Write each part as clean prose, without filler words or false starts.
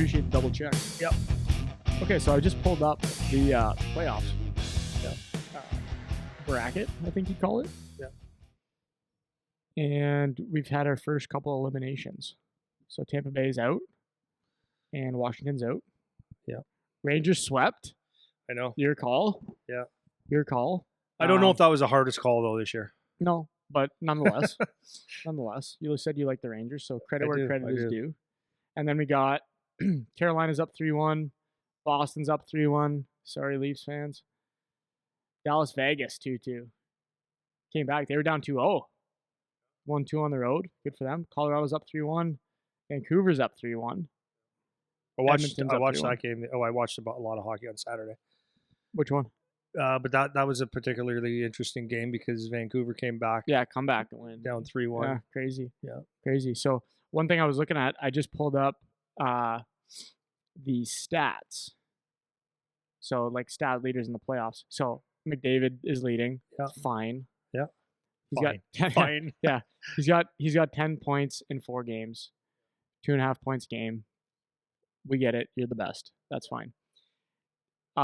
appreciate the double check. Yep. Okay, so I just pulled up the playoffs. Yep. Bracket, I think you'd call it. Yep. And we've had our first couple eliminations. So Tampa Bay's out, and Washington's out. Yeah. Rangers swept. I know. Your call. Yeah. Your call. I don't know if that was the hardest call, though, this year. No, but nonetheless. You said you like the Rangers, so credit where credit is due. And then we got Carolina's up 3-1. Boston's up 3-1. Sorry, Leafs fans. Dallas Vegas 2-2. Came back. They were down 2-0. 1-2 on the road. Good for them. Colorado's up 3-1. Vancouver's up 3-1. I watched that game. Oh, I watched a lot of hockey on Saturday. Which one? But that was a particularly interesting game because Vancouver came back. Yeah, come back and win. Down 3-1. Yeah, crazy. Yeah. Crazy. So one thing I was looking at, I just pulled up the stats. So like stat leaders in the playoffs. So McDavid is leading. Yeah. Fine. Yeah. He's fine. got 10, fine. Yeah. He's got 10 points in 4 games. 2.5 points game. We get it. You're the best. That's fine.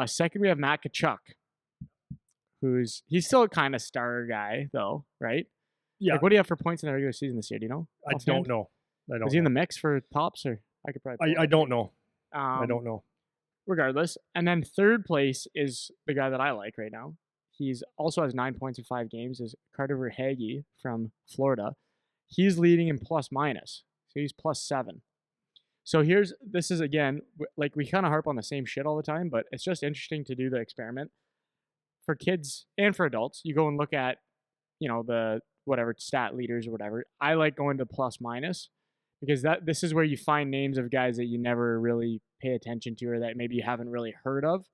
Second, we have Matt Tkachuk, he's still a kind of star guy, though, right? Yeah. Like, what do you have for points in the regular season this year? Do you know? I don't know. Is he in the mix for tops, or I could probably? I don't know. I don't know. Regardless, and then third place is the guy that I like right now. He's also has 9 points in 5 games. Is Carter Verhaeghe from Florida. He's leading in plus minus, so he's +7. So this is again, like we kind of harp on the same shit all the time, but it's just interesting to do the experiment. For kids and for adults, you go and look at, the whatever stat leaders or whatever. I like going to plus minus because this is where you find names of guys that you never really pay attention to or that maybe you haven't really heard of.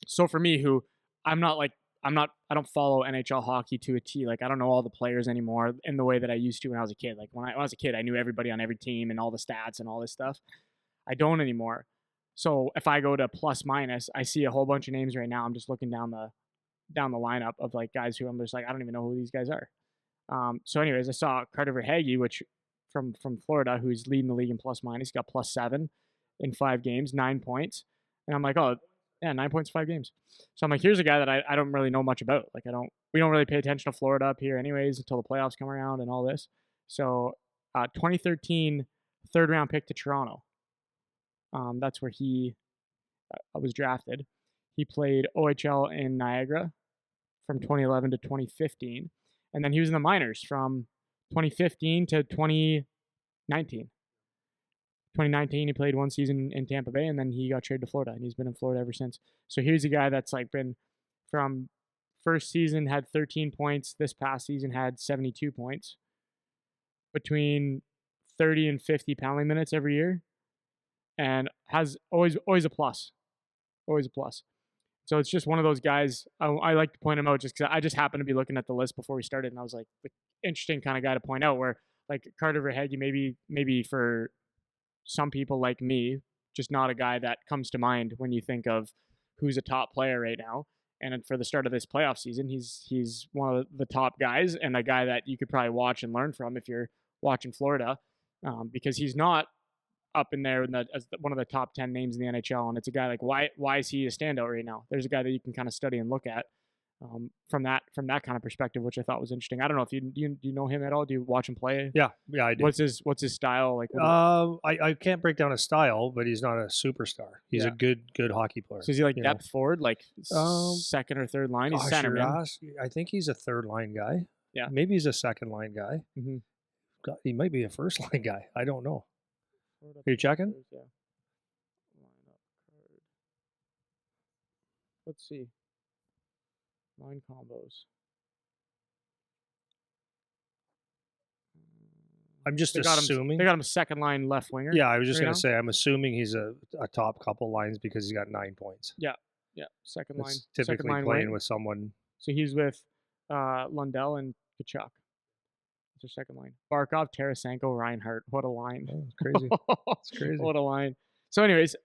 So for me, I don't follow NHL hockey to a T. Like, I don't know all the players anymore in the way that I used to when I was a kid. Like, when I was a kid, I knew everybody on every team and all the stats and all this stuff. I don't anymore. So if I go to plus minus, I see a whole bunch of names right now. I'm just looking down the lineup of like guys who I'm just like, I don't even know who these guys are. So anyways, I saw Carter Verhaeghe, which from Florida, who's leading the league in plus minus. He got +7 in 5 games, 9 points. And I'm like, oh, yeah, 9 points, 5 games. So I'm like, here's a guy that I don't really know much about. Like, we don't really pay attention to Florida up here anyways until the playoffs come around and all this. So 2013 third round pick to Toronto. That's where he was drafted. He played OHL in Niagara from 2011 to 2015. And then he was in the minors from 2015 to 2019. 2019, he played 1 season in Tampa Bay, and then he got traded to Florida, and he's been in Florida ever since. So here's a guy that's like been from first season had 13 points. This past season had 72 points. Between 30 and 50 penalty minutes every year, and has always a plus. Always a plus. So it's just one of those guys. I like to point him out just because I just happened to be looking at the list before we started, and I was like, the interesting kind of guy to point out. Where like Carter Verhaeghe, maybe for some people like me, just not a guy that comes to mind when you think of who's a top player right now. And for the start of this playoff season, he's one of the top guys and a guy that you could probably watch and learn from if you're watching Florida, because he's not up in there as one of the top 10 names in the NHL. And it's a guy like, why is he a standout right now? There's a guy that you can kind of study and look at from that kind of perspective, which I thought was interesting. I don't know if do you know him at all? Do you watch him play? Yeah, I do. What's his style like? I can't break down his style, but he's not a superstar. He's a good hockey player. So is he like depth forward, like second or third line? He's centerman. I think he's a third line guy. Yeah, maybe he's a second line guy. Mm-hmm. God, he might be a first line guy. I don't know. Are you checking? Yeah. Let's see. Line combos. I'm just assuming. They got him a second line left winger. Yeah, I was just going to say, I'm assuming he's a top couple lines because he's got 9 points. Yeah. Second line. Typically second line playing wing. with someone. So he's with Lundell and Tkachuk. That's their second line. Barkov, Tarasenko, Reinhart. What a line. Oh, it's crazy. It's crazy. What a line. So anyways,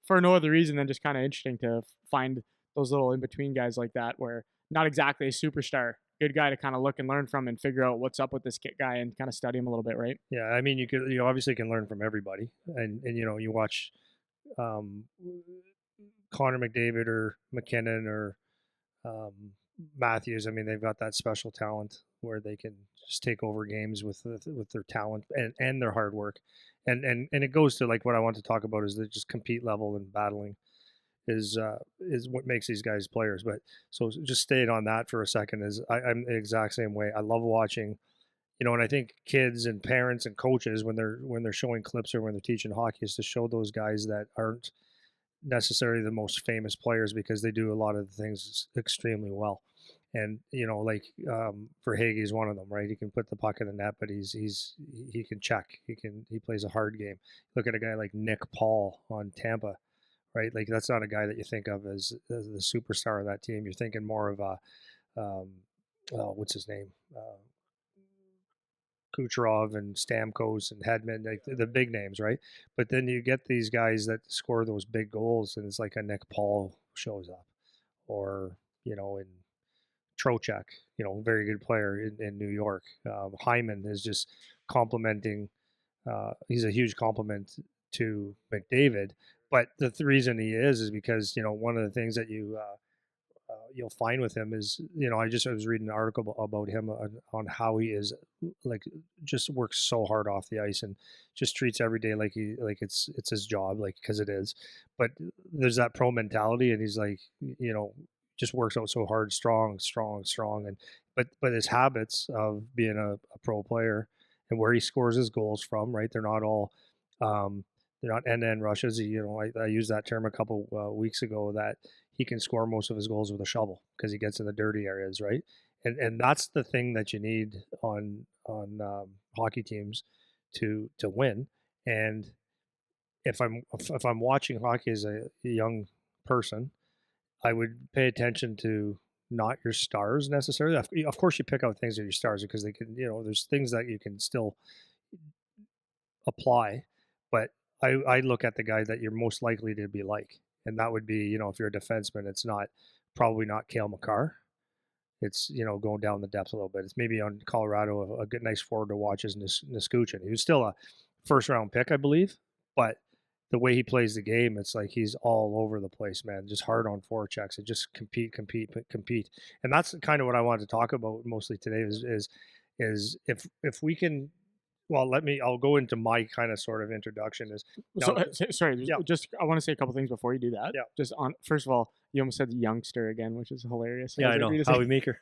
for no other reason than just kind of interesting to find those little in-between guys like that where not exactly a superstar, good guy to kind of look and learn from and figure out what's up with this guy and kind of study him a little bit, right? Yeah, I mean, you obviously can learn from everybody, and you watch um, Connor McDavid or McKinnon or um, Matthews. I mean, they've got that special talent where they can just take over games with their talent and their hard work, and it goes to like what I want to talk about is the just compete level and battling is what makes these guys players. But so just staying on that for a second is I'm the exact same way. I love watching, and I think kids and parents and coaches when they're showing clips or when they're teaching hockey is to show those guys that aren't necessarily the most famous players because they do a lot of the things extremely well. And like Verhaeghe is one of them, right? He can put the puck in the net, but he can check. He plays a hard game. Look at a guy like Nick Paul on Tampa, right? Like that's not a guy that you think of as the superstar of that team. You're thinking more of a what's his name, Kucherov and Stamkos and Hedman, like the big names, right? But then you get these guys that score those big goals, and it's like a Nick Paul shows up, or in Trocheck, very good player in New York. Hyman is just complimenting. He's a huge compliment to McDavid, but the reason he is because one of the things that you'll find with him is I was reading an article about him on how he is like just works so hard off the ice and just treats every day like it's his job, like because it is. But there's that pro mentality, and he's like just works out so hard, strong, and but his habits of being a pro player and where he scores his goals from, right? They're not all they're not end-to-end rushes. I used that term a couple weeks ago that he can score most of his goals with a shovel because he gets in the dirty areas, right? And that's the thing that you need on hockey teams to win. And if I'm watching hockey as a young person, I would pay attention to not your stars necessarily. Of course, you pick out things that are your stars because they can, there's things that you can still apply, but I look at the guy that you're most likely to be like, and that would be, if you're a defenseman, it's probably not Cale Makar. It's going down the depth a little bit. It's maybe on Colorado a good nice forward to watch is Nichushkin. He was still a first round pick, I believe, but the way he plays the game, it's like he's all over the place, man. Just hard on forechecks and just compete, and that's kind of what I wanted to talk about mostly today. Is if we can. Well, I'll go into my kind of sort of introduction. Sorry, yeah. just I want to say a couple things before you do that. Yeah. Just first of all, you almost said youngster again, which is hilarious. Yeah, I know. Howie Meeker.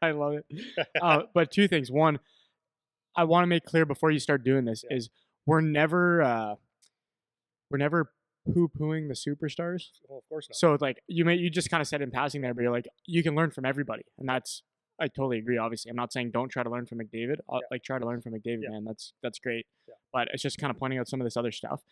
I love it. But two things. One, I want to make clear before you start doing this is we're never poo-pooing the superstars. Well, of course not. So like you just kind of said in passing there, but you're like you can learn from everybody, and I totally agree. Obviously, I'm not saying don't try to learn from McDavid. Like try to learn from McDavid, man. That's great. Yeah. But it's just kind of pointing out some of this other stuff.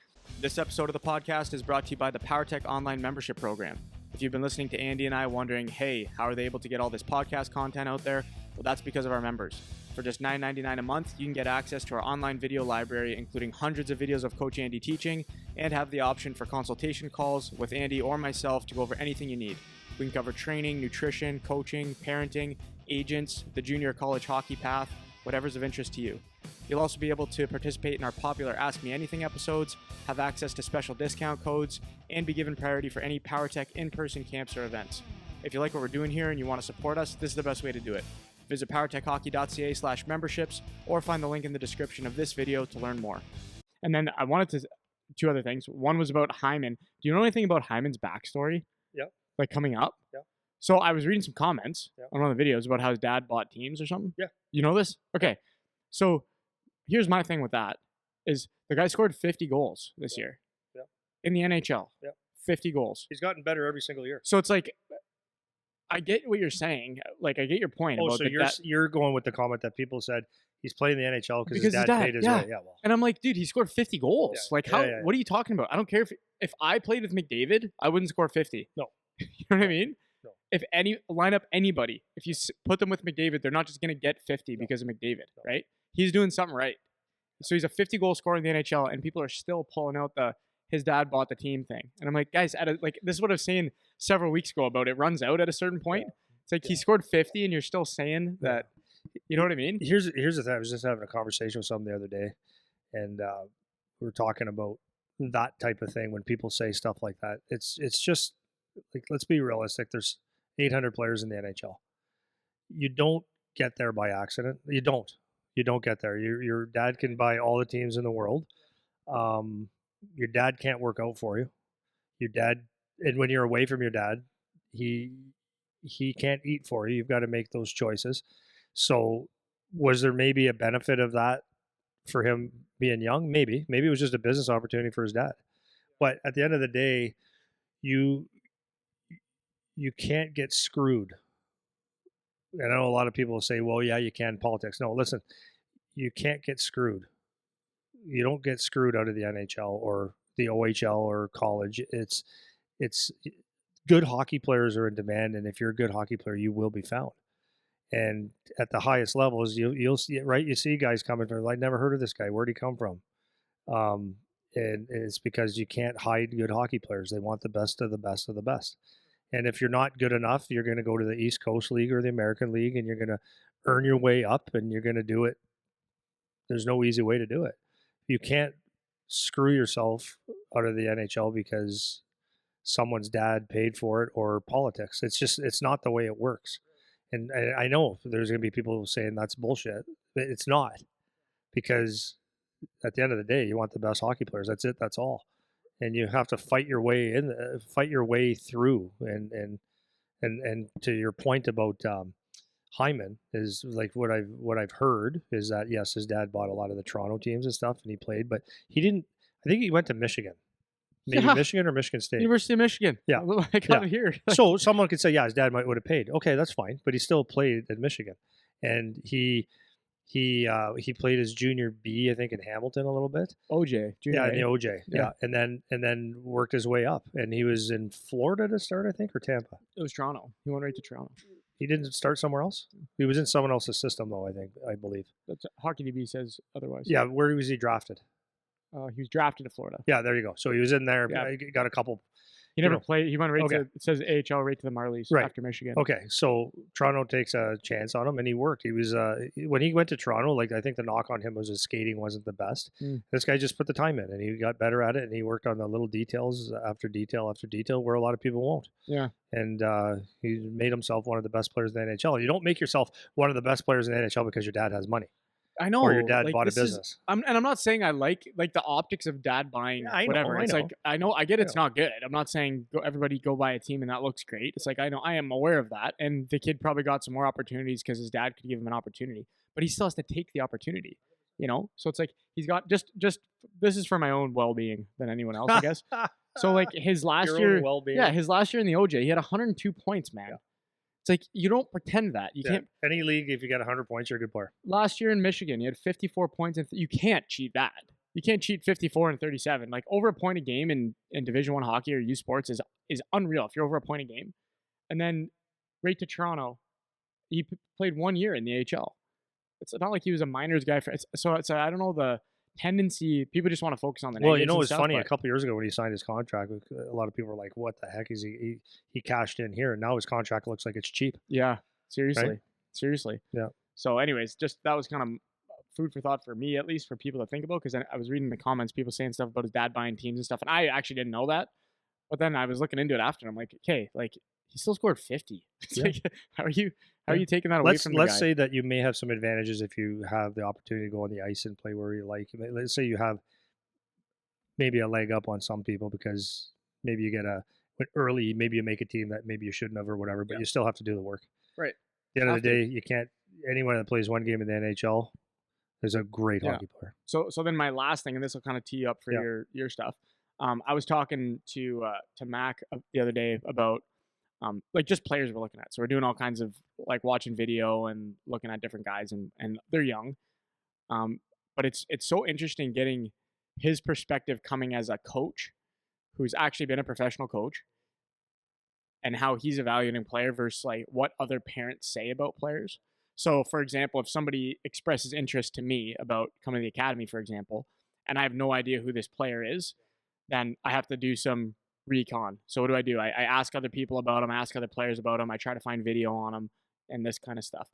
This episode of the podcast is brought to you by the PowerTech online membership program. If you've been listening to Andy and I wondering, hey, how are they able to get all this podcast content out there? Well, that's because of our members. For just $9.99 a month, you can get access to our online video library, including hundreds of videos of Coach Andy teaching, and have the option for consultation calls with Andy or myself to go over anything you need. We can cover training, nutrition, coaching, parenting, agents, the junior college hockey path, whatever's of interest to you. You'll also be able to participate in our popular Ask Me Anything episodes, have access to special discount codes, and be given priority for any PowerTech in-person camps or events. If you like what we're doing here and you want to support us, this is the best way to do it. Visit powertechhockey.ca/memberships or find the link in the description of this video to learn more. And then I wanted to, two other things. One was about Hyman. Do you know anything about Hyman's backstory? Yeah. Like coming up? Yeah. So I was reading some comments on one of the videos about how his dad bought teams or something. Yeah. You know this? Okay. So here's my thing with that is the guy scored 50 goals this year in the NHL. Yeah. 50 goals. He's gotten better every single year. So it's like, I get what you're saying. Like, I get your point. Oh, about so you're going with the comment that people said he's playing the NHL because his dad paid his way. Yeah, well. And I'm like, dude, he scored 50 goals. Yeah. Like, how? What are you talking about? I don't care if I played with McDavid, I wouldn't score 50. No. You know what I mean? No. If line up anybody, if you put them with McDavid, they're not just going to get 50 because of McDavid, right? He's doing something right. So he's a 50 goal scorer in the NHL, and people are still pulling out his dad bought the team thing. And I'm like, guys, this is what I was saying several weeks ago about it runs out at a certain point. It's like he scored 50 and you're still saying that. You know what I mean? Here's the thing. I was just having a conversation with someone the other day, and we were talking about that type of thing when people say stuff like that. It's just like, let's be realistic. There's 800 players in the NHL. You don't get there by accident. You don't. You don't get there. Your dad can buy all the teams in the world. Your dad can't work out for you. Your dad, and when you're away from your dad, he can't eat for you. You've got to make those choices. So, was there maybe a benefit of that for him being young? Maybe it was just a business opportunity for his dad. But at the end of the day, you can't get screwed. I know a lot of people say, well, yeah, you can politics. No, listen, you can't get screwed. You don't get screwed out of the NHL or the OHL or college. It's good hockey players are in demand, and if you're a good hockey player, you will be found. And at the highest levels, you'll see it, right? You see guys coming from, I never heard of this guy. Where'd he come from? And it's because you can't hide good hockey players. They want the best of the best of the best. And if you're not good enough, you're going to go to the East Coast League or the American League, and you're going to earn your way up, and you're going to do it. There's no easy way to do it. You can't screw yourself out of the NHL because someone's dad paid for it or politics. It's not the way it works. And I know there's going to be people saying that's bullshit. It's not, because at the end of the day, you want the best hockey players. That's it. That's all. And you have to fight your way fight your way through. And to your point about Hyman, is like what I've heard is that yes, his dad bought a lot of the Toronto teams and stuff, and he played, but he didn't. I think he went to Michigan. Maybe Michigan or Michigan State. University of Michigan. Yeah. I got it here. So someone could say, yeah, his dad would have paid. Okay, that's fine. But he still played at Michigan. And he played his junior B, I think, in Hamilton a little bit. OJ. Junior in the OJ. Yeah. And then worked his way up. And he was in Florida to start, I think, or Tampa. It was Toronto. He went right to Toronto. He didn't start somewhere else? He was in someone else's system, though, I believe. That's Hockey DB says otherwise. Yeah, where was he drafted? He was drafted to Florida. Yeah, there you go. So he was in there. Yeah. Got a couple. He never played. He went right to, it says AHL, right to the Marlies after Michigan. Okay, so Toronto takes a chance on him, and he worked. He was when he went to Toronto, like I think the knock on him was his skating wasn't the best. This guy just put the time in, and he got better at it, and he worked on the little details after detail after detail where a lot of people won't. Yeah. And he made himself one of the best players in the NHL. You don't make yourself one of the best players in the NHL because your dad has money. I know. Or your dad bought a business. I'm not saying I like the optics of dad buying whatever. It's like I get it's not good. I'm not saying everybody go buy a team and that looks great. It's like I am aware of that, and the kid probably got some more opportunities because his dad could give him an opportunity, but he still has to take the opportunity. So it's like he's got just this is for my own well-being than anyone else, I guess. So like his last year, his last year in the OJ, he had 102 points, man. Yeah. It's like you don't pretend that you can't. Any league, if you got 100 points, you're a good player. Last year in Michigan, you had 54 points, and you can't cheat that. You can't cheat 54 and 37. Like over a point a game in Division I hockey or U Sports is unreal. If you're over a point a game, and then right to Toronto, he played 1 year in the AHL. It's not like he was a minors guy. So it's I don't know the tendency. People just want to focus on the negatives. Well, it's funny. A couple of years ago when he signed his contract, a lot of people were like, "What the heck is he cashed in here?" And now his contract looks like it's cheap. Yeah, seriously, right? Seriously. Yeah. So, anyways, just that was kind of food for thought for me, at least for people to think about, because I was reading the comments, people saying stuff about his dad buying teams and stuff, and I actually didn't know that. But then I was looking into it after, and I'm like, okay, like he still scored 50. It's like, how are you taking that away from the guy? Let's say that you may have some advantages if you have the opportunity to go on the ice and play where you like. Let's say you have maybe a leg up on some people because maybe you get early, maybe you make a team that maybe you shouldn't have or whatever, but you still have to do the work. Right. At the end of the day, you can't. Anyone that plays one game in the NHL is a great hockey player. So then my last thing, and this will kind of tee you up for your stuff. I was talking to Mac the other day about like just players we're looking at. So we're doing all kinds of like watching video and looking at different guys, and they're young. But it's so interesting getting his perspective coming as a coach who's actually been a professional coach and how he's evaluating player versus like what other parents say about players. So for example, if somebody expresses interest to me about coming to the academy, for example, and I have no idea who this player is, then I have to do some recon. So what do? I ask other people about them, I ask other players about them, I try to find video on them and this kind of stuff.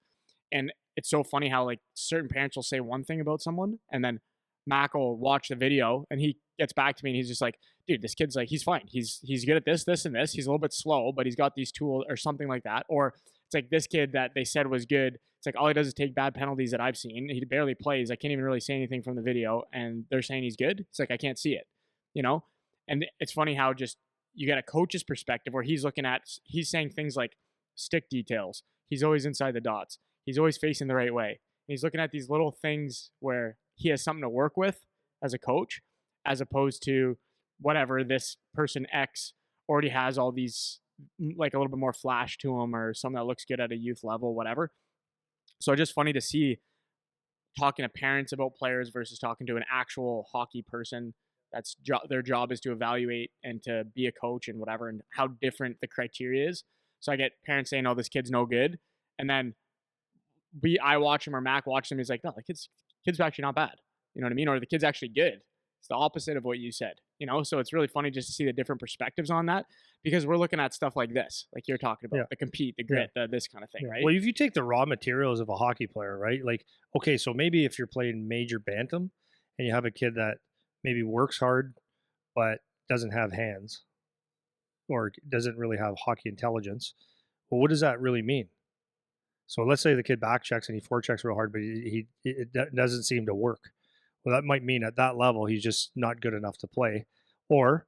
And it's so funny how like certain parents will say one thing about someone, and then Mac will watch the video and he gets back to me and he's just like, dude, this kid's like, he's fine. He's good at this, and this. He's a little bit slow, but he's got these tools or something like that. Or it's like this kid that they said was good. It's like all he does is take bad penalties that I've seen. He barely plays. I can't even really say anything from the video, and they're saying he's good. It's like I can't see it, you know? And it's funny how just you get a coach's perspective where he's saying things like stick details. He's always inside the dots. He's always facing the right way. And he's looking at these little things where he has something to work with as a coach, as opposed to whatever this person X already has all these like a little bit more flash to him or something that looks good at a youth level, whatever. So it's just funny to see talking to parents about players versus talking to an actual hockey person that's their job is to evaluate and to be a coach and whatever, and how different the criteria is. So I get parents saying, "Oh, this kid's no good," and then I watch him or Mac watch him. He's like, "No, the kid's actually not bad." You know what I mean? Or the kid's actually good. It's the opposite of what you said. You know, so it's really funny just to see the different perspectives on that, because we're looking at stuff like this, like you're talking about, Yeah. the compete, the grit, this kind of thing, right? Well, if you take the raw materials of a hockey player, right? Like, okay, so maybe if you're playing major bantam and you have a kid that maybe works hard but doesn't have hands or doesn't really have hockey intelligence, well, what does that really mean? So let's say the kid back checks and he forechecks real hard, but it doesn't seem to work. Well, that might mean at that level he's just not good enough to play, or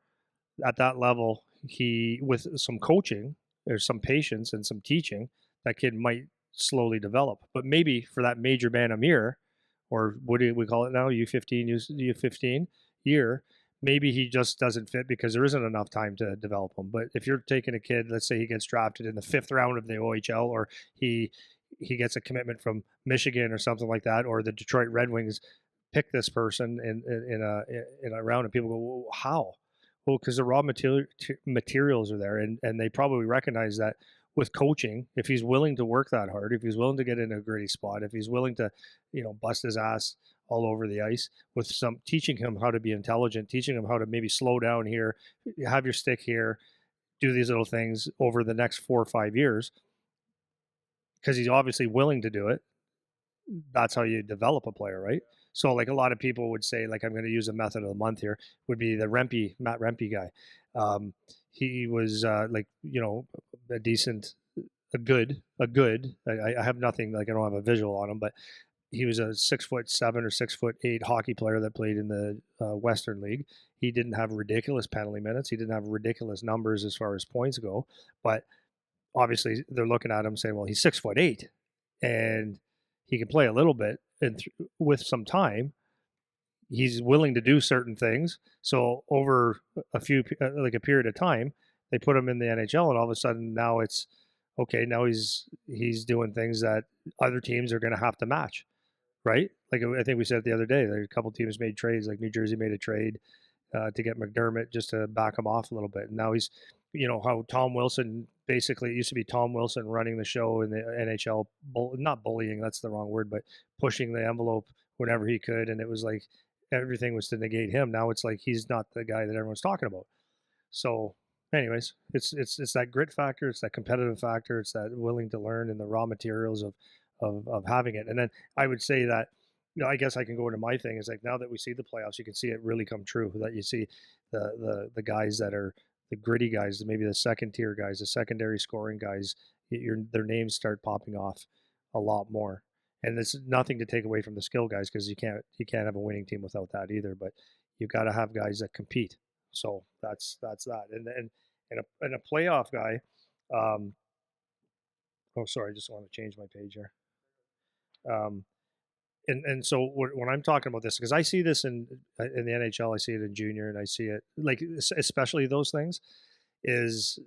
at that level he, with some coaching or some patience and some teaching, that kid might slowly develop. But maybe for that major bantam year, or what do we call it now, U15, U15 year, maybe he just doesn't fit because there isn't enough time to develop him. But if you're taking a kid, let's say he gets drafted in the 5th round of the OHL, or he gets a commitment from Michigan or something like that, or the Detroit Red Wings pick this person in a round, and people go, well, how? Well, because the raw materials are there, and they probably recognize that with coaching, if he's willing to work that hard, if he's willing to get in a gritty spot, if he's willing to, bust his ass all over the ice, with some teaching him how to be intelligent, teaching him how to maybe slow down here, have your stick here, do these little things over the next 4 or 5 years, because he's obviously willing to do it. That's how you develop a player, right? So like a lot of people would say, like, I'm going to use a method of the month here, would be the Matt Rempe guy. He was a decent, a good. I have nothing, like I don't have a visual on him, but he was a 6'7" or 6'8" hockey player that played in the Western League. He didn't have ridiculous penalty minutes. He didn't have ridiculous numbers as far as points go, but obviously they're looking at him saying, well, he's 6'8" and he can play a little bit, and with some time, he's willing to do certain things. So over a period of time, they put him in the NHL, and all of a sudden now it's okay. Now he's doing things that other teams are going to have to match, right? Like I think we said the other day, there a couple teams made trades. Like New Jersey made a trade to get McDermott just to back him off a little bit. And now he's, how Tom Wilson, basically, it used to be Tom Wilson running the show in the NHL, not bullying, that's the wrong word, but pushing the envelope whenever he could. And it was like everything was to negate him. Now it's like he's not the guy that everyone's talking about. So anyways, it's that grit factor, it's that competitive factor, it's that willing to learn and the raw materials of having it. And then I would say that, I guess I can go into my thing is like, now that we see the playoffs, you can see it really come true, that you see the guys that are the gritty guys, maybe the second tier guys, the secondary scoring guys, their names start popping off a lot more. And it's nothing to take away from the skill guys, because you can't have a winning team without that either. But you've got to have guys that compete. So that's that. And a playoff guy. Oh, sorry, I just want to change my page here. And so when I'm talking about this, because I see this in the NHL, I see it in junior, and I see it like especially those things, is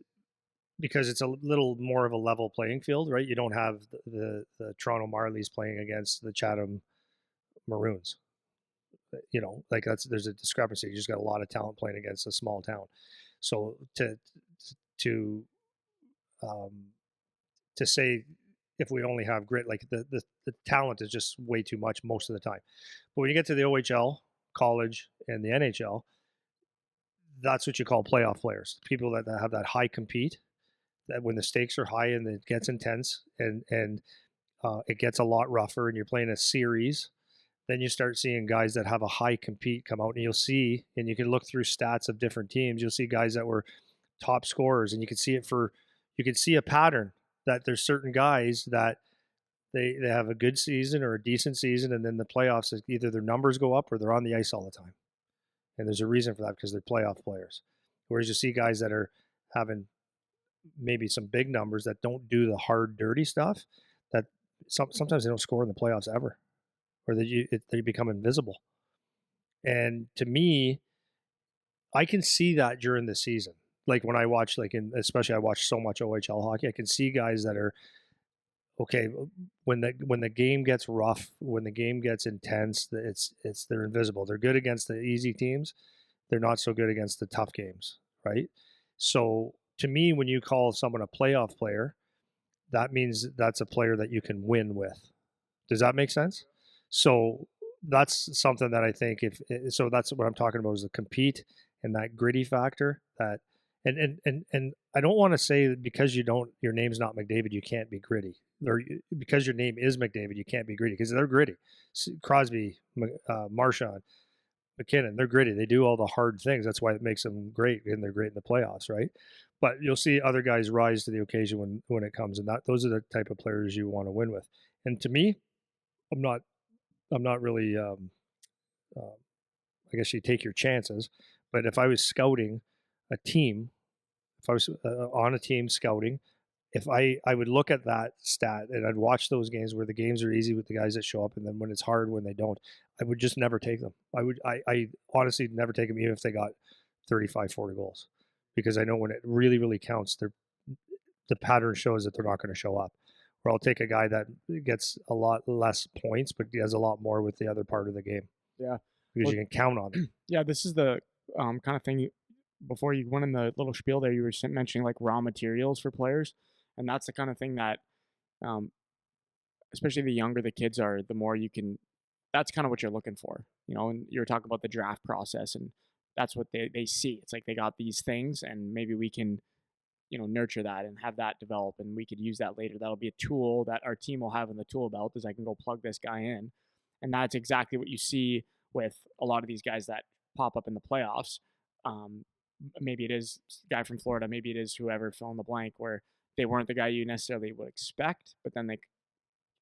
because it's a little more of a level playing field, right? You don't have the Toronto Marlies playing against the Chatham Maroons. Like there's a discrepancy. You just got a lot of talent playing against a small town. So to say, if we only have grit, like the talent is just way too much most of the time. But when you get to the OHL, college, and the NHL, that's what you call playoff players. People that have that high compete, that when the stakes are high and it gets intense and it gets a lot rougher and you're playing a series, then you start seeing guys that have a high compete come out, and you'll see, and you can look through stats of different teams. You'll see guys that were top scorers, and you can see you can see a pattern that there's certain guys that they have a good season or a decent season, and then the playoffs, either their numbers go up or they're on the ice all the time. And there's a reason for that, because they're playoff players. Whereas you see guys that are having maybe some big numbers that don't do the hard, dirty stuff, that sometimes they don't score in the playoffs ever, or they become invisible. And to me, I can see that during the season. Like when I watch, especially I watch so much OHL hockey, I can see guys that are okay when the game gets rough, when the game gets intense. They're invisible. They're good against the easy teams. They're not so good against the tough games, right? So to me, when you call someone a playoff player, that means that's a player that you can win with. Does that make sense? So that's something that I think so that's what I'm talking about, is the compete and that gritty factor. That and I don't want to say that because your name's not McDavid, you can't be gritty, or because your name is McDavid, you can't be gritty, because they're gritty. Crosby, Marchand, McKinnon, they're gritty. They do all the hard things. That's why it makes them great, and they're great in the playoffs, right? But you'll see other guys rise to the occasion when it comes, and those are the type of players you want to win with. And to me, I'm not really. I guess you take your chances, but if I was scouting a team, if I was on a team scouting, if I would look at that stat and I'd watch those games where the games are easy with the guys that show up, and then when it's hard when they don't, I would just never take them. I honestly never take them, even if they got 35, 40 goals, because I know when it really, really counts, the pattern shows that they're not going to show up. Or I'll take a guy that gets a lot less points, but he has a lot more with the other part of the game, Yeah. because Well, you can count on them. yeah, this is the kind of thing. Before you went in the little spiel there, you were mentioning like raw materials for players, and that's the kind of thing that, um, especially the younger the kids are, the more you can. That's kind of what you're looking for, And you're talking about the draft process, and that's what they see. It's like they got these things, and maybe we can, nurture that and have that develop, and we could use that later. That'll be a tool that our team will have in the tool belt, is I can go plug this guy in, and that's exactly what you see with a lot of these guys that pop up in the playoffs. Um, Maybe it is guy from Florida, maybe it is whoever, fill in the blank, where they weren't the guy you necessarily would expect, but then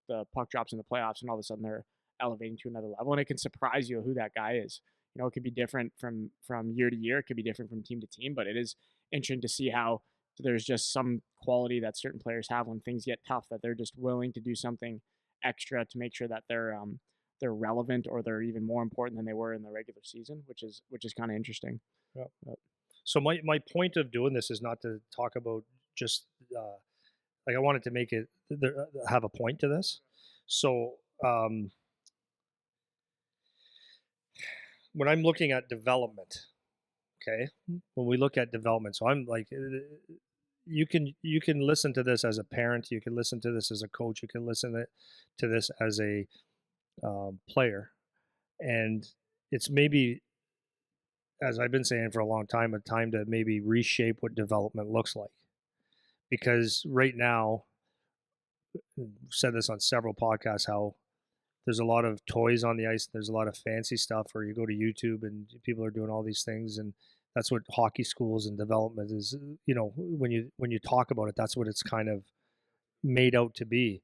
the puck drops in the playoffs, and all of a sudden they're elevating to another level, and it can surprise you who that guy is. It could be different from year to year. It could be different from team to team, but it is interesting to see how there's just some quality that certain players have when things get tough, that they're just willing to do something extra to make sure that they're relevant, or they're even more important than they were in the regular season, which is kind of interesting. Yeah. So my point of doing this is not to talk about just like, I wanted to make it have a point to this. So when I'm looking at development, okay, when we look at development, so I'm like, you can listen to this as a parent, you can listen to this as a coach, you can listen to this as a player, and it's maybe, as I've been saying for a long time, a time to maybe reshape what development looks like. Because right now, I've said this on several podcasts, how there's a lot of toys on the ice. There's a lot of fancy stuff where you go to YouTube and people are doing all these things, and that's what hockey schools and development is. When you talk about it, that's what it's kind of made out to be.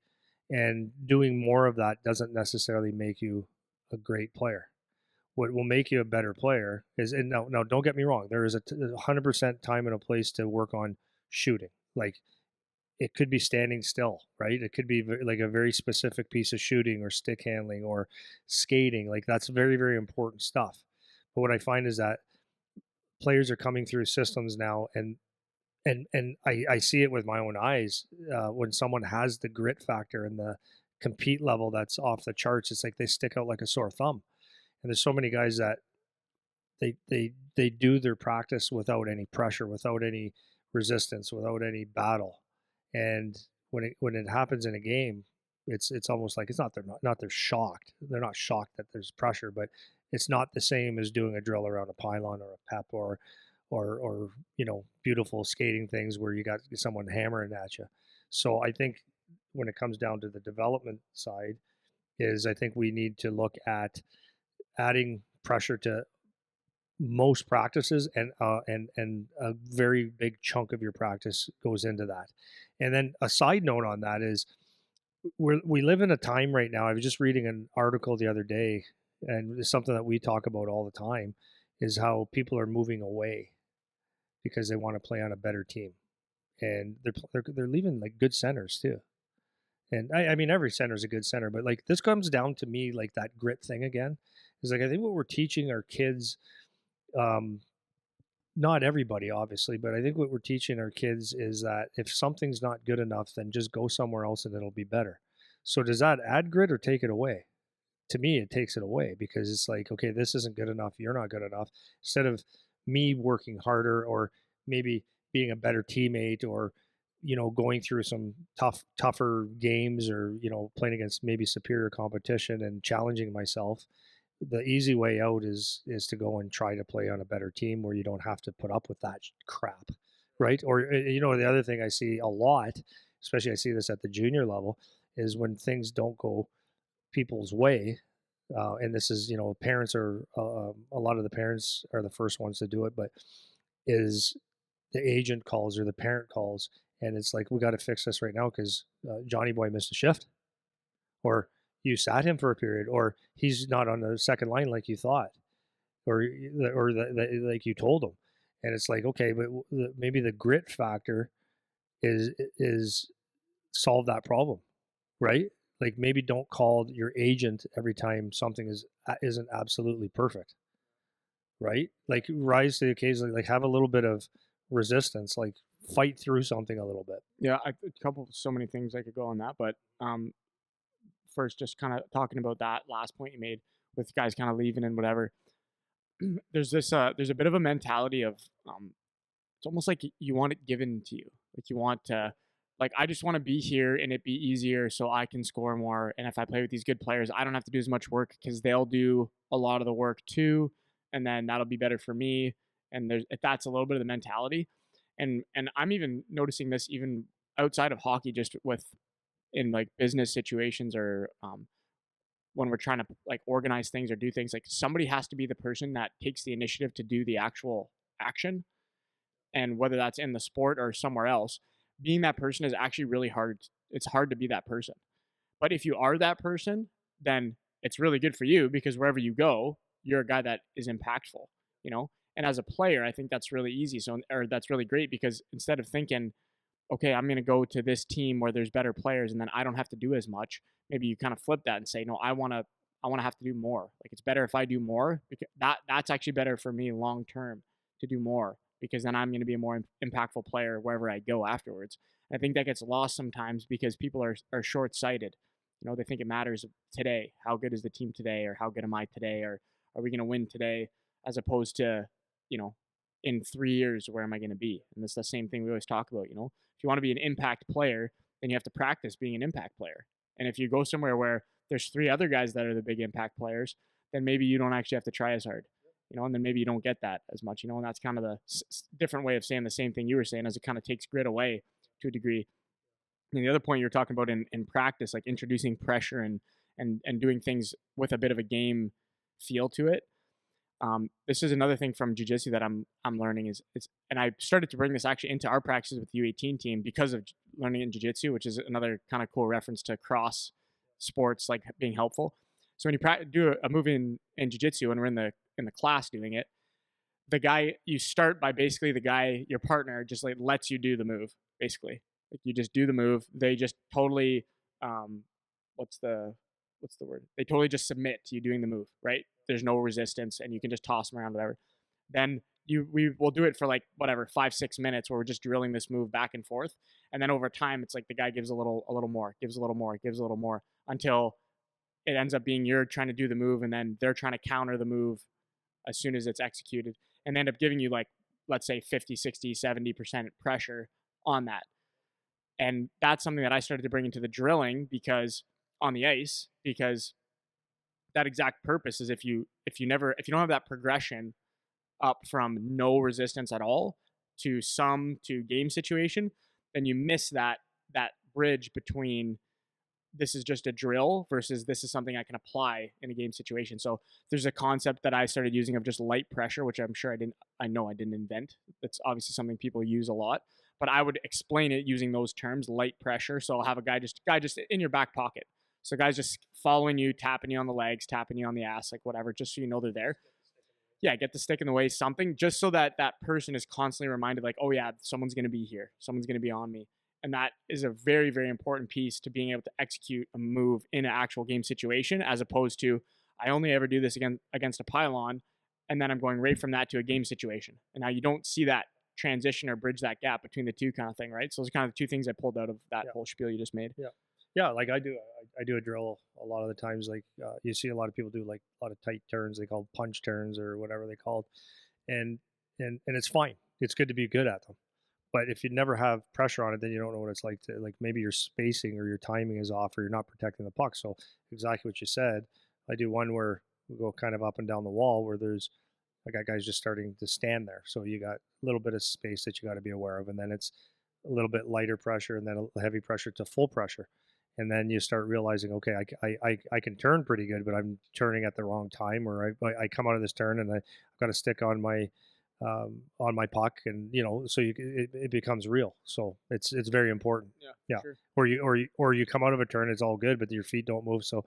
And doing more of that doesn't necessarily make you a great player. What will make you a better player is, and now don't get me wrong, there is a 100% time and a place to work on shooting. Like, it could be standing still, right? It could be like a very specific piece of shooting or stick handling or skating. Like, that's very, very important stuff. But what I find is that players are coming through systems now, and I see it with my own eyes. When someone has the grit factor and the compete level that's off the charts, it's like they stick out like a sore thumb. And there's so many guys that they do their practice without any pressure, without any resistance, without any battle. And when it happens in a game, it's almost like, it's not they're shocked. They're not shocked that there's pressure, but it's not the same as doing a drill around a pylon or a pep or beautiful skating things where you got someone hammering at you. So I think when it comes down to the development side, is I think we need to look at adding pressure to most practices, and a very big chunk of your practice goes into that. And then a side note on that is we live in a time right now. I was just reading an article the other day, and it's something that we talk about all the time, is how people are moving away because they want to play on a better team, and they're leaving like good centers too. And I mean, every center is a good center, but like this comes down to me, like that grit thing again, is like I think what we're teaching our kids, um, not everybody obviously, but I think what we're teaching our kids is that if something's not good enough, then just go somewhere else and it'll be better. So does that add grit or take it away? To me, it takes it away, because it's like, okay, this isn't good enough. You're not good enough. Instead of me working harder, or maybe being a better teammate, or going through some tougher games, or playing against maybe superior competition and challenging myself, the easy way out is to go and try to play on a better team where you don't have to put up with that crap, right? Or the other thing I see a lot, especially I see this at the junior level, is when things don't go people's way. And this is, parents are, a lot of the parents are the first ones to do it, but is the agent calls or the parent calls, and it's like, we got to fix this right now because Johnny Boy missed a shift, or you sat him for a period, or he's not on the second line like you thought, or like you told him. And it's like, okay, but maybe the grit factor is solve that problem, right? Like maybe don't call your agent every time something isn't absolutely perfect, right? Like rise to the occasion, like have a little bit of resistance, like fight through something a little bit. Yeah, so many things I could go on that, but first, just kind of talking about that last point you made with guys kind of leaving and whatever. There's a bit of a mentality of it's almost like you want it given to you. Like you want to, like, I just want to be here and it be easier so I can score more. And if I play with these good players, I don't have to do as much work because they'll do a lot of the work too. And then that'll be better for me. And that's a little bit of the mentality. And I'm even noticing this even outside of hockey, just with in like business situations, or when we're trying to like organize things or do things, like somebody has to be the person that takes the initiative to do the actual action, and whether that's in the sport or somewhere else, being that person is actually really hard. It's hard to be that person. But if you are that person, then it's really good for you because wherever you go, you're a guy that is impactful, you know? And as a player, I think that's really easy. So, or that's really great because instead of thinking, okay, I'm going to go to this team where there's better players and then I don't have to do as much, maybe you kind of flip that and say, no, I want to have to do more. Like it's better if I do more because that's actually better for me long term to do more because then I'm going to be a more impactful player wherever I go afterwards. And I think that gets lost sometimes because people are short sighted. You know, they think it matters today. How good is the team today, or how good am I today, or are we going to win today, as opposed to, you know, in 3 years, where am I going to be? And it's the same thing we always talk about. You know, if you want to be an impact player, then you have to practice being an impact player. And if you go somewhere where there's three other guys that are the big impact players, then maybe you don't actually have to try as hard, you know, and then maybe you don't get that as much, you know, and that's kind of the different way of saying the same thing you were saying, as it kind of takes grit away to a degree. And the other point you're talking about in practice, like introducing pressure and doing things with a bit of a game feel to it. This is another thing from jiu-jitsu that I'm learning is it's, and I started to bring this actually into our practices with the U18 team because of learning in jiu-jitsu, which is another kind of cool reference to cross sports like being helpful. So when you do a move in jiu-jitsu and we're in the class doing it, the guy, you start by basically the guy, your partner, just like lets you do the move. Basically, like you just do the move. They just totally, um, what's the word? They totally just submit to you doing the move, right? There's no resistance, and you can just toss them around, whatever. Then we will do it for like whatever 5-6 minutes where we're just drilling this move back and forth, and then over time it's like the guy gives a little more, gives a little more, gives a little more, until it ends up being you're trying to do the move, and then they're trying to counter the move as soon as it's executed, and they end up giving you like, let's say 50, 60, 70% pressure on that. And that's something that I started to bring into the drilling because on the ice, because that exact purpose is if you don't have that progression up from no resistance at all to some to game situation, then you miss that bridge between this is just a drill versus this is something I can apply in a game situation. So there's a concept that I started using of just light pressure, which I'm sure I know I didn't invent. That's obviously something people use a lot, but I would explain it using those terms, light pressure. So I'll have a guy just in your back pocket. So guys just following you, tapping you on the legs, tapping you on the ass, like whatever, just so you know they're there. Yeah, get the stick in the way, something, just so that that person is constantly reminded, like, oh yeah, someone's going to be here, someone's going to be on me. And that is a very, very important piece to being able to execute a move in an actual game situation, as opposed to I only ever do this against a pylon, and then I'm going right from that to a game situation. And now you don't see that transition or bridge that gap between the two, kind of thing, right? So those are kind of the two things I pulled out of that Yeah. whole spiel you just made. Yeah. Yeah, like I do a drill a lot of the times. Like you see a lot of people do like a lot of tight turns. They call punch turns or whatever they call it, and it's fine. It's good to be good at them. But if you never have pressure on it, then you don't know what it's like to, like, maybe your spacing or your timing is off or you're not protecting the puck. So exactly what you said. I do one where we go kind of up and down the wall where there's I got guys just starting to stand there. So you got a little bit of space that you got to be aware of, and then it's a little bit lighter pressure, and then a heavy pressure to full pressure, and then you start realizing, okay, I can turn pretty good, but I'm turning at the wrong time, or I come out of this turn and I've got a stick on my puck, and so it becomes real. So it's very important. Yeah, Yeah, sure. or you come out of a turn, it's all good, but your feet don't move, so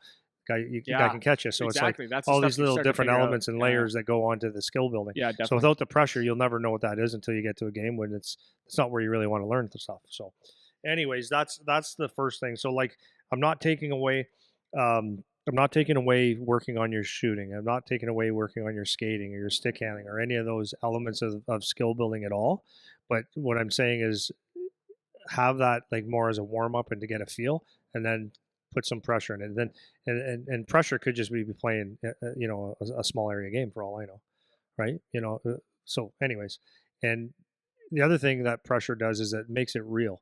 guy Yeah, can catch you. So it's like exactly. That's the all stuff these you little start to different figure out. elements and Yeah, layers that go onto the skill building. yeah, So definitely. without the pressure, you'll never know what that is until you get to a game when it's not where you really want to learn the stuff. So, anyways, that's the first thing. So like, I'm not taking away. I'm not taking away working on your shooting. I'm not taking away working on your skating or your stick handling or any of those elements of skill building at all. But what I'm saying is have that like more as a warm up and to get a feel, and then put some pressure in it. And then and pressure could just be playing, a small area game for all I know, right? So anyways, and the other thing that pressure does is it makes it real.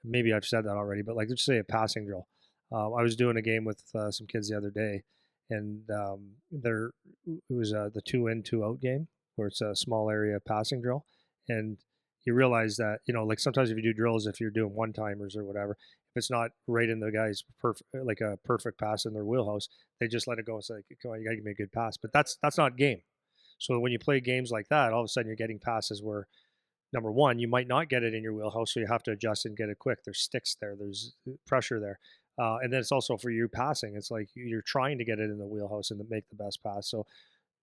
Maybe I've said that already, but like let's say a passing drill. I was doing a game with some kids the other day, and there it was the 2 in 2 out game where it's a small area passing drill, and you realize that like sometimes if you do drills, if you're doing one timers or whatever, if it's not right in the guy's perfect like a perfect pass in their wheelhouse, they just let it go and say, "Come on, you gotta give me a good pass." But that's not game. So when you play games like that, all of a sudden you're getting passes where number one, you might not get it in your wheelhouse, so you have to adjust and get it quick. There's sticks there, there's pressure there, and then it's also for you passing. It's like you're trying to get it in the wheelhouse and to make the best pass. So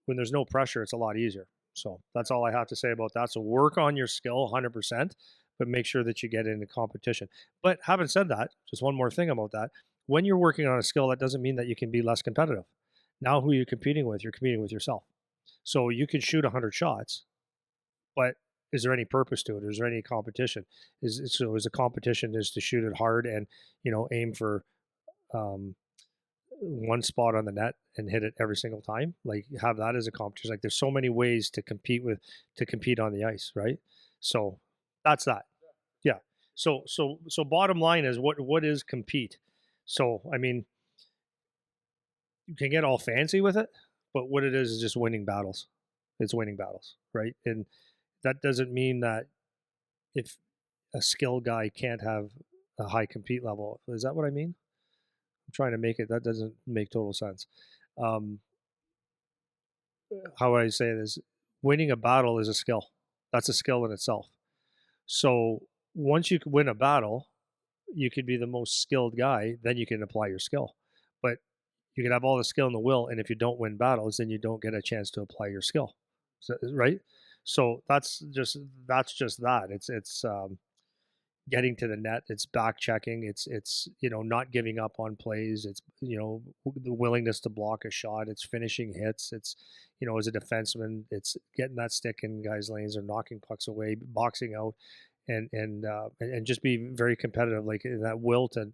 when there's no pressure, it's a lot easier. So that's all I have to say about that. So work on your skill 100%, but make sure that you get into competition. But having said that, just one more thing about that. When you're working on a skill, that doesn't mean that you can be less competitive. Now, who you're competing with, you're competing with yourself. So you can shoot 100 shots, but is there any purpose to it? Is there any competition? Is the competition is to shoot it hard and aim for um, one spot on the net and hit it every single time? Like have that as a competition. Like there's so many ways to compete on the ice, right? So that's that. Yeah. So bottom line is what is compete? So I mean, you can get all fancy with it, but what it is just winning battles. It's winning battles, right? And that doesn't mean that if a skill guy can't have a high compete level. Is that what I mean? I'm trying to make it. That doesn't make total sense. Um, how I say this? Winning a battle is a skill. That's a skill in itself. So once you can win a battle, you could be the most skilled guy. Then you can apply your skill. But you can have all the skill in the will, and if you don't win battles, then you don't get a chance to apply your skill. So, right? So that's just that. It's getting to the net. It's back checking. It's not giving up on plays. It's the willingness to block a shot. It's finishing hits. It's as a defenseman, it's getting that stick in guys' lanes or knocking pucks away, boxing out, and just be very competitive. Like that will to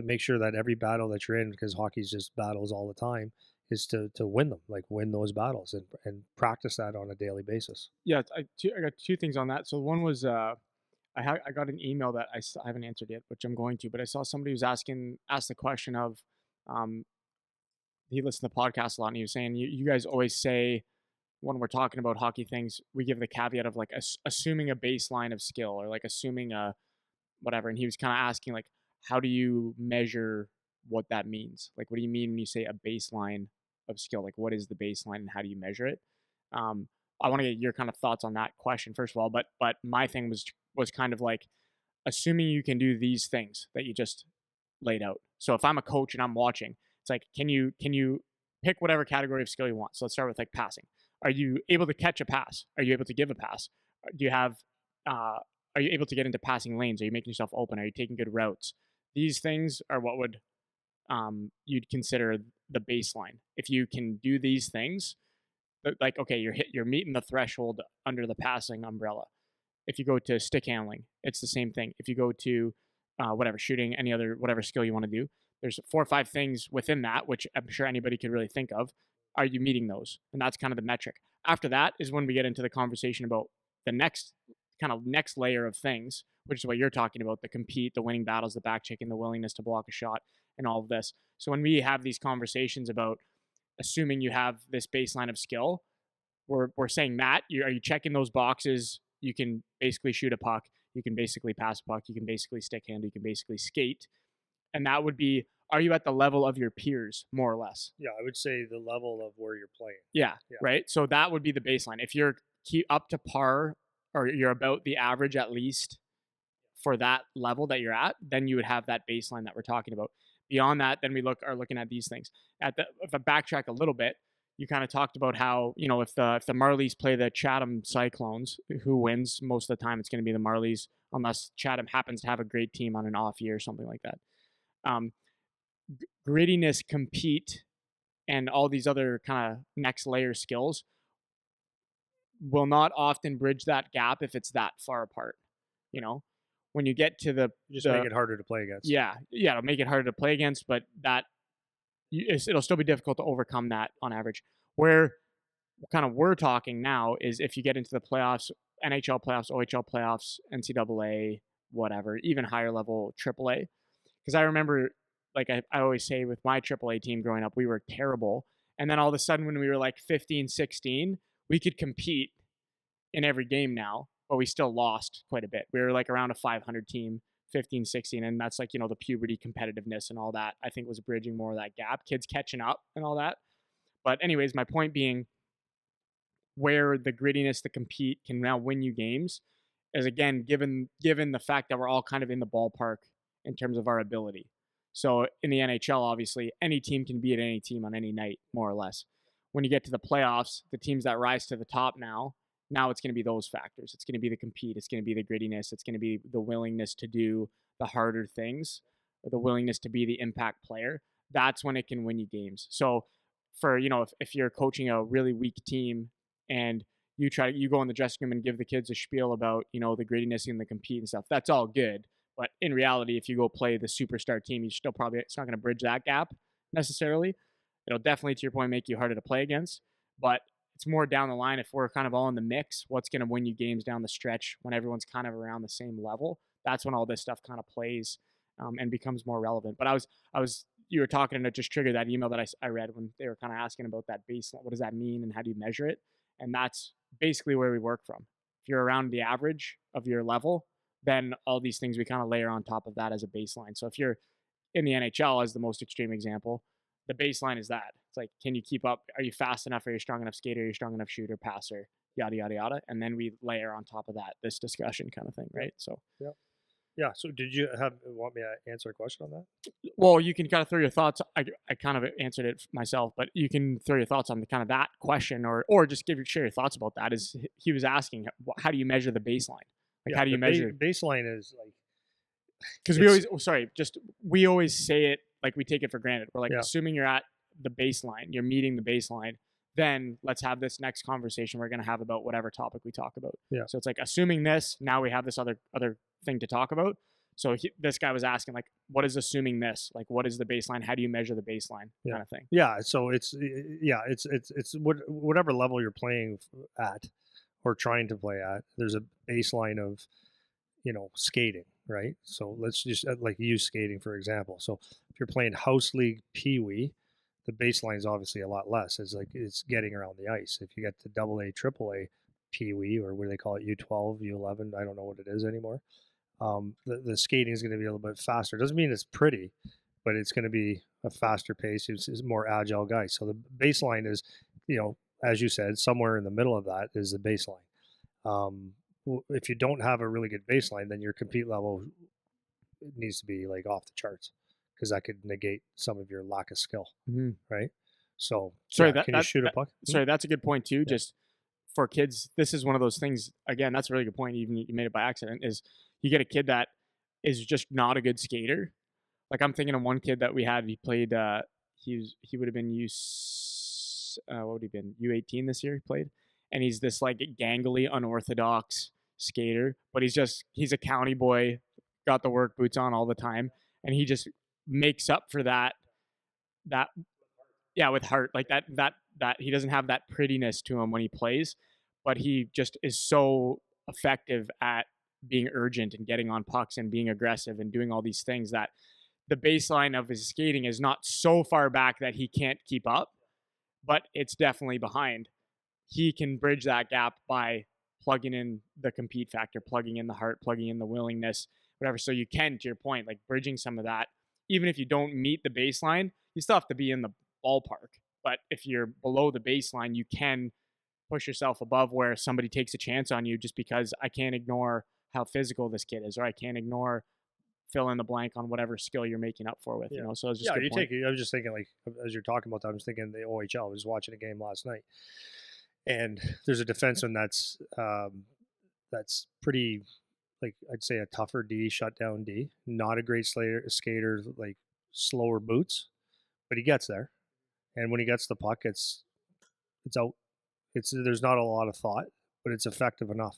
make sure that every battle that you're in, because hockey's just battles all the time, is to win them, like win those battles and practice that on a daily basis. Yeah, I got two things on that. So one was I got an email that I haven't answered yet, which I'm going to, but I saw somebody who's asked the question of, um, he listened to the podcast a lot, and he was saying you guys always say when we're talking about hockey things, we give the caveat of like assuming a baseline of skill or like assuming a whatever. And he was kind of asking like, how do you measure what that means? Like, what do you mean when you say a baseline of skill? Like, what is the baseline and how do you measure it? Um, I want to get your kind of thoughts on that question first of all. But my thing was kind of like assuming you can do these things that you just laid out. So if I'm a coach and I'm watching, it's like, can you pick whatever category of skill you want? So let's start with like passing. Are you able to catch a pass? Are you able to give a pass? Do you have uh, are you able to get into passing lanes? Are you making yourself open? Are you taking good routes? These things are what would you'd consider the baseline. If you can do these things, like okay, you're meeting the threshold under the passing umbrella. If you go to stick handling, it's the same thing. If you go to whatever shooting, any other whatever skill you want to do, there's 4 or 5 things within that, which I'm sure anybody could really think of. Are you meeting those? And that's kind of the metric. After that is when we get into the conversation about the next layer of things, which is what you're talking about: the compete, the winning battles, the back checking, the willingness to block a shot, and all of this. So when we have these conversations about assuming you have this baseline of skill, we're saying that are you checking those boxes? You can basically shoot a puck, you can basically pass a puck, you can basically stick handle, you can basically skate, and that would be, are you at the level of your peers more or less? Yeah, I would say the level of where you're playing. Yeah, Yeah. right. So that would be the baseline. If you're up to par or you're about the average at least for that level that you're at, then you would have that baseline that we're talking about. Beyond that, then we are looking at these things. If I backtrack a little bit, you kind of talked about how, if the Marlies play the Chatham Cyclones, who wins most of the time? It's going to be the Marlies, unless Chatham happens to have a great team on an off year or something like that. Um, Grittiness, compete, and all these other kind of next layer skills will not often bridge that gap if it's that far apart. When you get to Just make it harder to play against. yeah, it'll make it harder to play against, but it'll still be difficult to overcome that on average. Where kind of we're talking now is if you get into the playoffs, NHL playoffs, OHL playoffs, NCAA, whatever, even higher level AAA. Because I remember, like I always say with my AAA team growing up, we were terrible. And then all of a sudden when we were like 15, 16, we could compete in every game now, but we still lost quite a bit. We were like around a 500 team, 15, 16. And that's like, the puberty competitiveness and all that, I think was bridging more of that gap, kids catching up and all that. But anyways, my point being, where the grittiness to compete can now win you games is, again, given the fact that we're all kind of in the ballpark in terms of our ability. So in the NHL, obviously, any team can beat any team on any night, more or less. When you get to the playoffs, the teams that rise to the top now it's going to be those factors. It's going to be the compete. It's going to be the grittiness. It's going to be the willingness to do the harder things, or the willingness to be the impact player. That's when it can win you games. So for, if you're coaching a really weak team and you go in the dressing room and give the kids a spiel about, the grittiness and the compete and stuff, that's all good. But in reality, if you go play the superstar team, it's not going to bridge that gap necessarily. It'll definitely, to your point, make you harder to play against. But it's more down the line, if we're kind of all in the mix, what's going to win you games down the stretch when everyone's kind of around the same level. That's when all this stuff kind of plays and becomes more relevant. But you were talking, and it just triggered that email that I read when they were kind of asking about that baseline. What does that mean and how do you measure it? And that's basically where we work from. If you're around the average of your level, then all these things we kind of layer on top of that as a baseline. So if you're in the NHL as the most extreme example, the baseline is that. It's like, can you keep up? Are you fast enough? Are you strong enough skater? Are you strong enough shooter, passer, yada, yada, yada. And then we layer on top of that this discussion kind of thing, right? So yeah. So did you want me to answer a question on that? Well, you can kind of throw your thoughts. I kind of answered it myself, but you can throw your thoughts on the kind of that question, or just share your thoughts about that. Is he was asking, how do you measure the baseline? Like, how do you measure baseline? Is like, because we always say it like we take it for granted. We're like, assuming you're at the baseline, you're meeting the baseline, then let's have this next conversation we're going to have about whatever topic we talk about. Yeah. So it's like, assuming this, now we have this other thing to talk about. So this guy was asking, like, what is assuming this? Like, what is the baseline? How do you measure the baseline? Kind of thing. Yeah. So it's whatever level you're playing at or trying to play at, there's a baseline of, skating, right? So let's just like use skating, for example. So if you're playing house league peewee, the baseline is obviously a lot less. It's like it's getting around the ice. If you get to double A, triple A, Pee Wee, or what do they call it, U12, U11, I don't know what it is anymore. The skating is going to be a little bit faster. Doesn't mean it's pretty, but it's going to be a faster pace. It's a more agile guy. So the baseline is, as you said, somewhere in the middle of that is the baseline. If you don't have a really good baseline, then your compete level needs to be like off the charts, because that could negate some of your lack of skill, right? So, Sorry, can you shoot a puck? Sorry, that's a good point too. Yeah. Just for kids, this is one of those things. Again, that's a really good point. Even you made it by accident. Is you get a kid that is just not a good skater. Like I'm thinking of one kid that we had. He played. He would have been what would he been U18 this year? He played, and he's this like gangly, unorthodox skater. But he's a county boy, got the work boots on all the time, and he just makes up for that. Yeah, with heart, like that he doesn't have that prettiness to him when he plays, but he just is so effective at being urgent and getting on pucks and being aggressive and doing all these things that the baseline of his skating is not so far back that he can't keep up, but it's definitely behind. He can bridge that gap by plugging in the compete factor, plugging in the heart, plugging in the willingness, whatever. So you can, to your point, like bridging some of that. Even if you don't meet the baseline, you still have to be in the ballpark. But if you're below the baseline, you can push yourself above where somebody takes a chance on you just because I can't ignore how physical this kid is, or I can't ignore fill in the blank on whatever skill you're making up for with, So it's just I was just thinking, like, as you're talking about that, I was thinking the OHL. I was watching a game last night, and there's a defenseman that's pretty, like, I'd say a tougher D, shutdown D, not a great skater, like slower boots, but he gets there. And when he gets the puck, it's out. There's not a lot of thought, but it's effective enough.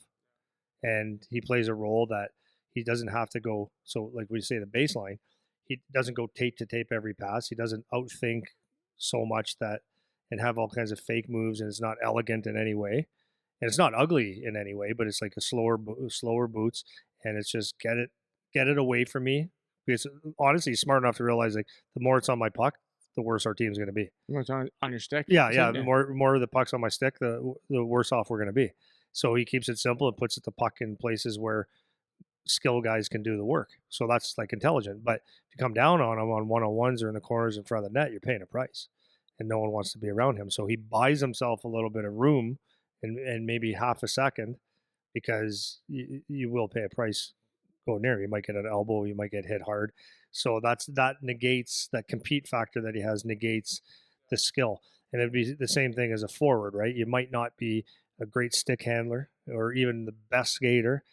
And he plays a role that he doesn't have to go. So, like we say, the baseline, he doesn't go tape to tape every pass. He doesn't outthink so much that and have all kinds of fake moves, and it's not elegant in any way, and it's not ugly in any way. But it's like a slower boots, and it's just get it away from me. Because honestly, he's smart enough to realize, like, the more it's on my puck, the worse our team's going to be. The more it's on your stick. Yeah. The more of the puck's on my stick, the worse off we're going to be. So he keeps it simple and puts the puck in places where skill guys can do the work. So that's like intelligent. But if you come down on him on 1-on-1s or in the corners in front of the net, you're paying a price, and no one wants to be around him. So he buys himself a little bit of room and maybe half a second, because you will pay a price go near. You might get an elbow, you might get hit hard. So that negates that compete factor that he has, negates the skill. And it'd be the same thing as a forward, right? You might not be a great stick handler or even the best skater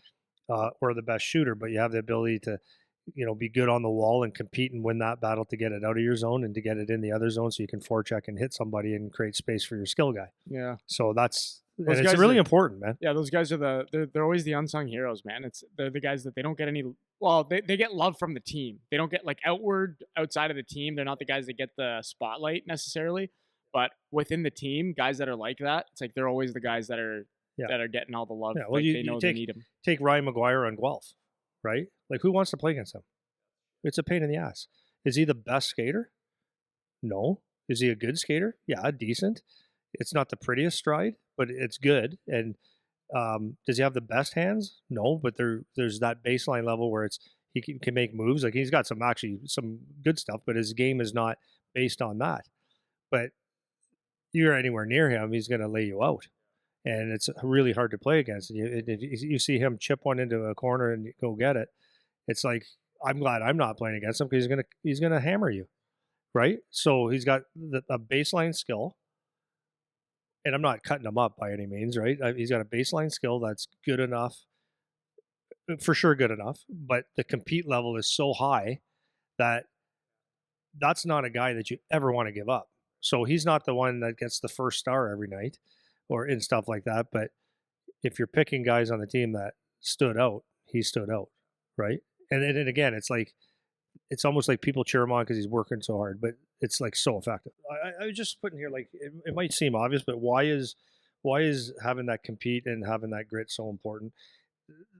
or the best shooter, but you have the ability to, be good on the wall and compete and win that battle to get it out of your zone and to get it in the other zone, so you can forecheck and hit somebody and create space for your skill guy. Yeah. So it's really important, man. Yeah, those guys are they're always the unsung heroes, man. They're the guys that they don't get any. Well, they get love from the team. They don't get, like, outside of the team. They're not the guys that get the spotlight necessarily, but within the team, guys that are like that, it's like they're always the guys that are getting all the love. Yeah, well, they know they need them. Take Ryan McGuire on Guelph, right? Like, who wants to play against him? It's a pain in the ass. Is he the best skater? No. Is he a good skater? Yeah, decent. It's not the prettiest stride, but it's good. And does he have the best hands? No, but there's that baseline level where he can make moves. Like, he's got some good stuff, but his game is not based on that. But you're anywhere near him, he's going to lay you out. And it's really hard to play against. If you see him chip one into a corner and go get it, it's like, I'm glad I'm not playing against him, because he's gonna hammer you, right? So he's got a baseline skill, and I'm not cutting him up by any means, right? He's got a baseline skill that's good enough, for sure good enough, but the compete level is so high that that's not a guy that you ever want to give up. So he's not the one that gets the first star every night or in stuff like that. But if you're picking guys on the team that stood out, he stood out, right? And again, it's almost like people cheer him on because he's working so hard, but it's like so effective. I was just putting here, like, it might seem obvious, but why is having that compete and having that grit so important?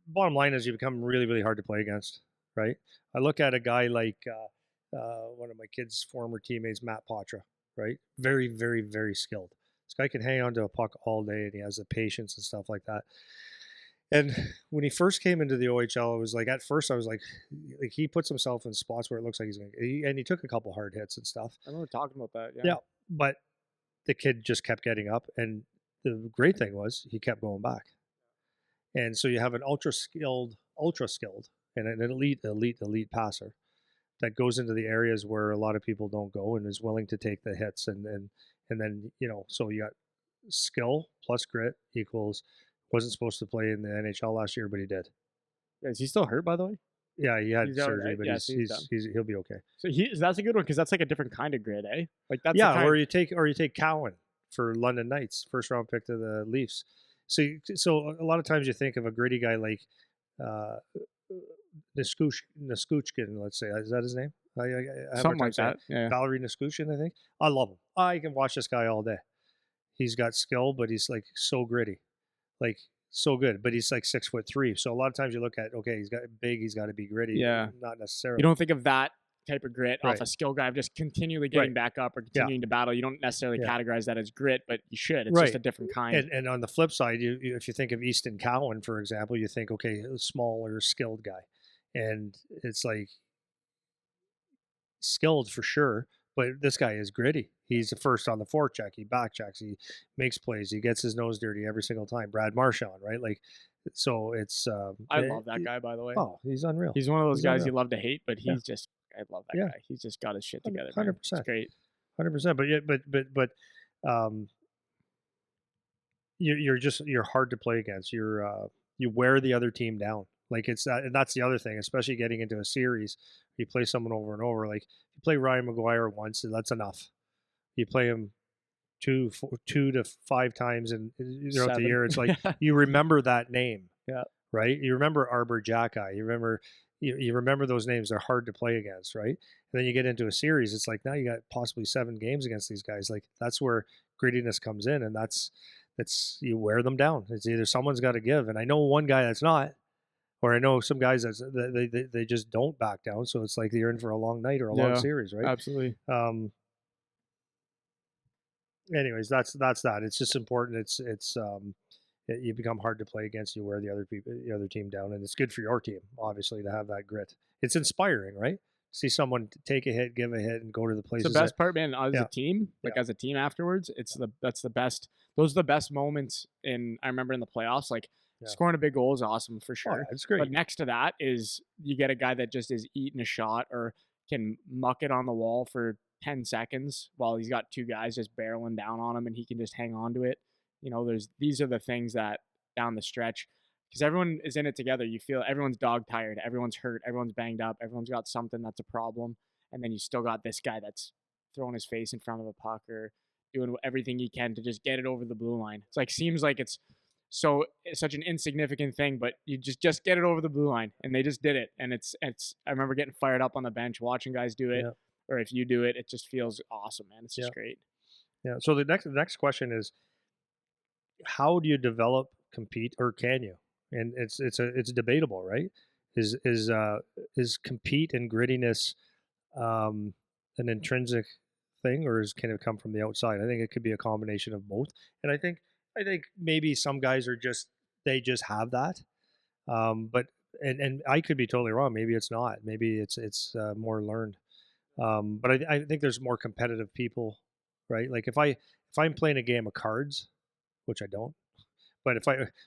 Bottom line is, you become really, really hard to play against, right? I look at a guy like one of my kids' former teammates, Matt Poitras. right? Very, very, very skilled. This guy can hang on to a puck all day, and he has the patience and stuff like that. And when he first came into the OHL, it was like at first I was like he puts himself in spots where it looks like he's going to, and he took a couple hard hits and stuff. I remember talking about that. Yeah, but the kid just kept getting up, and the great thing was he kept going back. And so you have an ultra skilled, and an elite passer that goes into the areas where a lot of people don't go and is willing to take the hits, and then so you got skill plus grit equals wasn't supposed to play in the NHL last year, but he did. Is he still hurt, by the way? Yeah, he had He's out, surgery, right? but Yeah, so he'll be okay. So that's a good one because that's like a different kind of grit, eh? Like that's or you take Cowan for London Knights, first round pick to the Leafs. So a lot of times you think of a gritty guy like Niskuchkin, let's say. Is that his name? I something like that. Yeah. Valerie Niskuchkin, I think. I love him. I can watch this guy all day. He's got skill, but he's like so gritty, like so good. But he's like 6'3". So a lot of times you look at, okay, he's got big, he's got to be gritty. Yeah, not necessarily. You don't think of that type of grit Right. off a skill guy of just continually getting back up or continuing to battle. You don't necessarily categorize that as grit, but you should. It's just a different kind. And on the flip side, you if you think of Easton Cowan, for example, you think, okay, a smaller, skilled guy. And it's like skilled for sure, but this guy is gritty. He's the first on the forecheck. He backchecks. He makes plays. He gets his nose dirty every single time. Brad Marchand, right? Like, so it's. I love that guy, by the way. Oh, he's unreal. He's one of those guys you love to hate, but he's just. I love that guy. He's just got his shit together. 100%. It's great. 100%. But you're hard to play against. You wear the other team down. Like and that's the other thing, especially getting into a series. You play someone over and over. Like you play Ryan McGuire once, that's enough. You play him 2 to 5 times and throughout the year, it's like you remember that name. Yeah. Right. You remember Arbor Jacki. You remember those names. They're hard to play against, right? And then you get into a series. It's like now you got possibly 7 games against these guys. Like that's where grittiness comes in, and that's you wear them down. It's either someone's got to give, and I know one guy that's not. Or I know some guys that they just don't back down, so it's like you're in for a long night or a long series, right? Absolutely. Anyways, that's that. It's just important. You become hard to play against. You wear the other team down, and it's good for your team, obviously, to have that grit. It's inspiring, right? See someone take a hit, give a hit, and go to the places. It's the best part, man. As a team, as a team afterwards, that's the best. Those are the best moments I remember in the playoffs, like. Scoring a big goal is awesome for sure. Oh, it's great. But next to that is you get a guy that just is eating a shot or can muck it on the wall for 10 seconds while he's got 2 guys just barreling down on him and he can just hang on to it. These are the things that down the stretch, because everyone is in it together. You feel everyone's dog tired, everyone's hurt, everyone's banged up, everyone's got something that's a problem. And then you still got this guy that's throwing his face in front of a puck or doing everything he can to just get it over the blue line. It's like, seems like it's such an insignificant thing, but you just get it over the blue line, and they just did it. And it's I remember getting fired up on the bench watching guys do it, or if you do it, it just feels awesome, man. It's just great. Yeah. So the next question is, how do you develop, compete, or can you? And it's debatable, right? Is compete and grittiness an intrinsic thing, or can it come from the outside? I think it could be a combination of both, and I think maybe some guys they just have that, but I could be totally wrong. Maybe it's not. Maybe it's more learned. But I think there's more competitive people, right? Like if I'm playing a game of cards, which I don't, but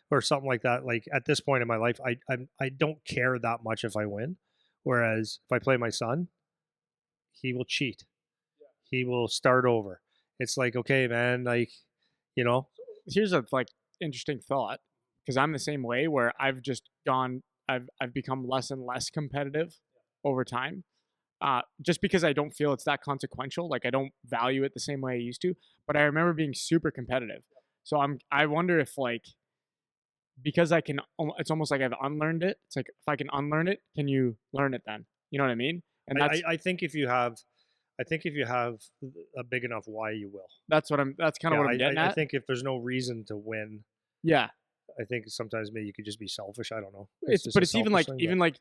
or something like that, like at this point in my life, I don't care that much if I win. Whereas if I play my son, he will cheat. He will start over. It's like, okay, man, like, Here's a interesting thought, because I'm the same way where I've become less and less competitive over time, just because I don't feel it's that consequential. Like I don't value it the same way I used to, but I remember being super competitive. So I wonder if because it's almost like I've unlearned it. It's like, if I can unlearn it, can you learn it then? You know what I mean? And I think if you have a big enough why, you will. That's kind of what I'm getting at. I think if there's no reason to win. Yeah. I think sometimes maybe you could just be selfish. I don't know. It's even like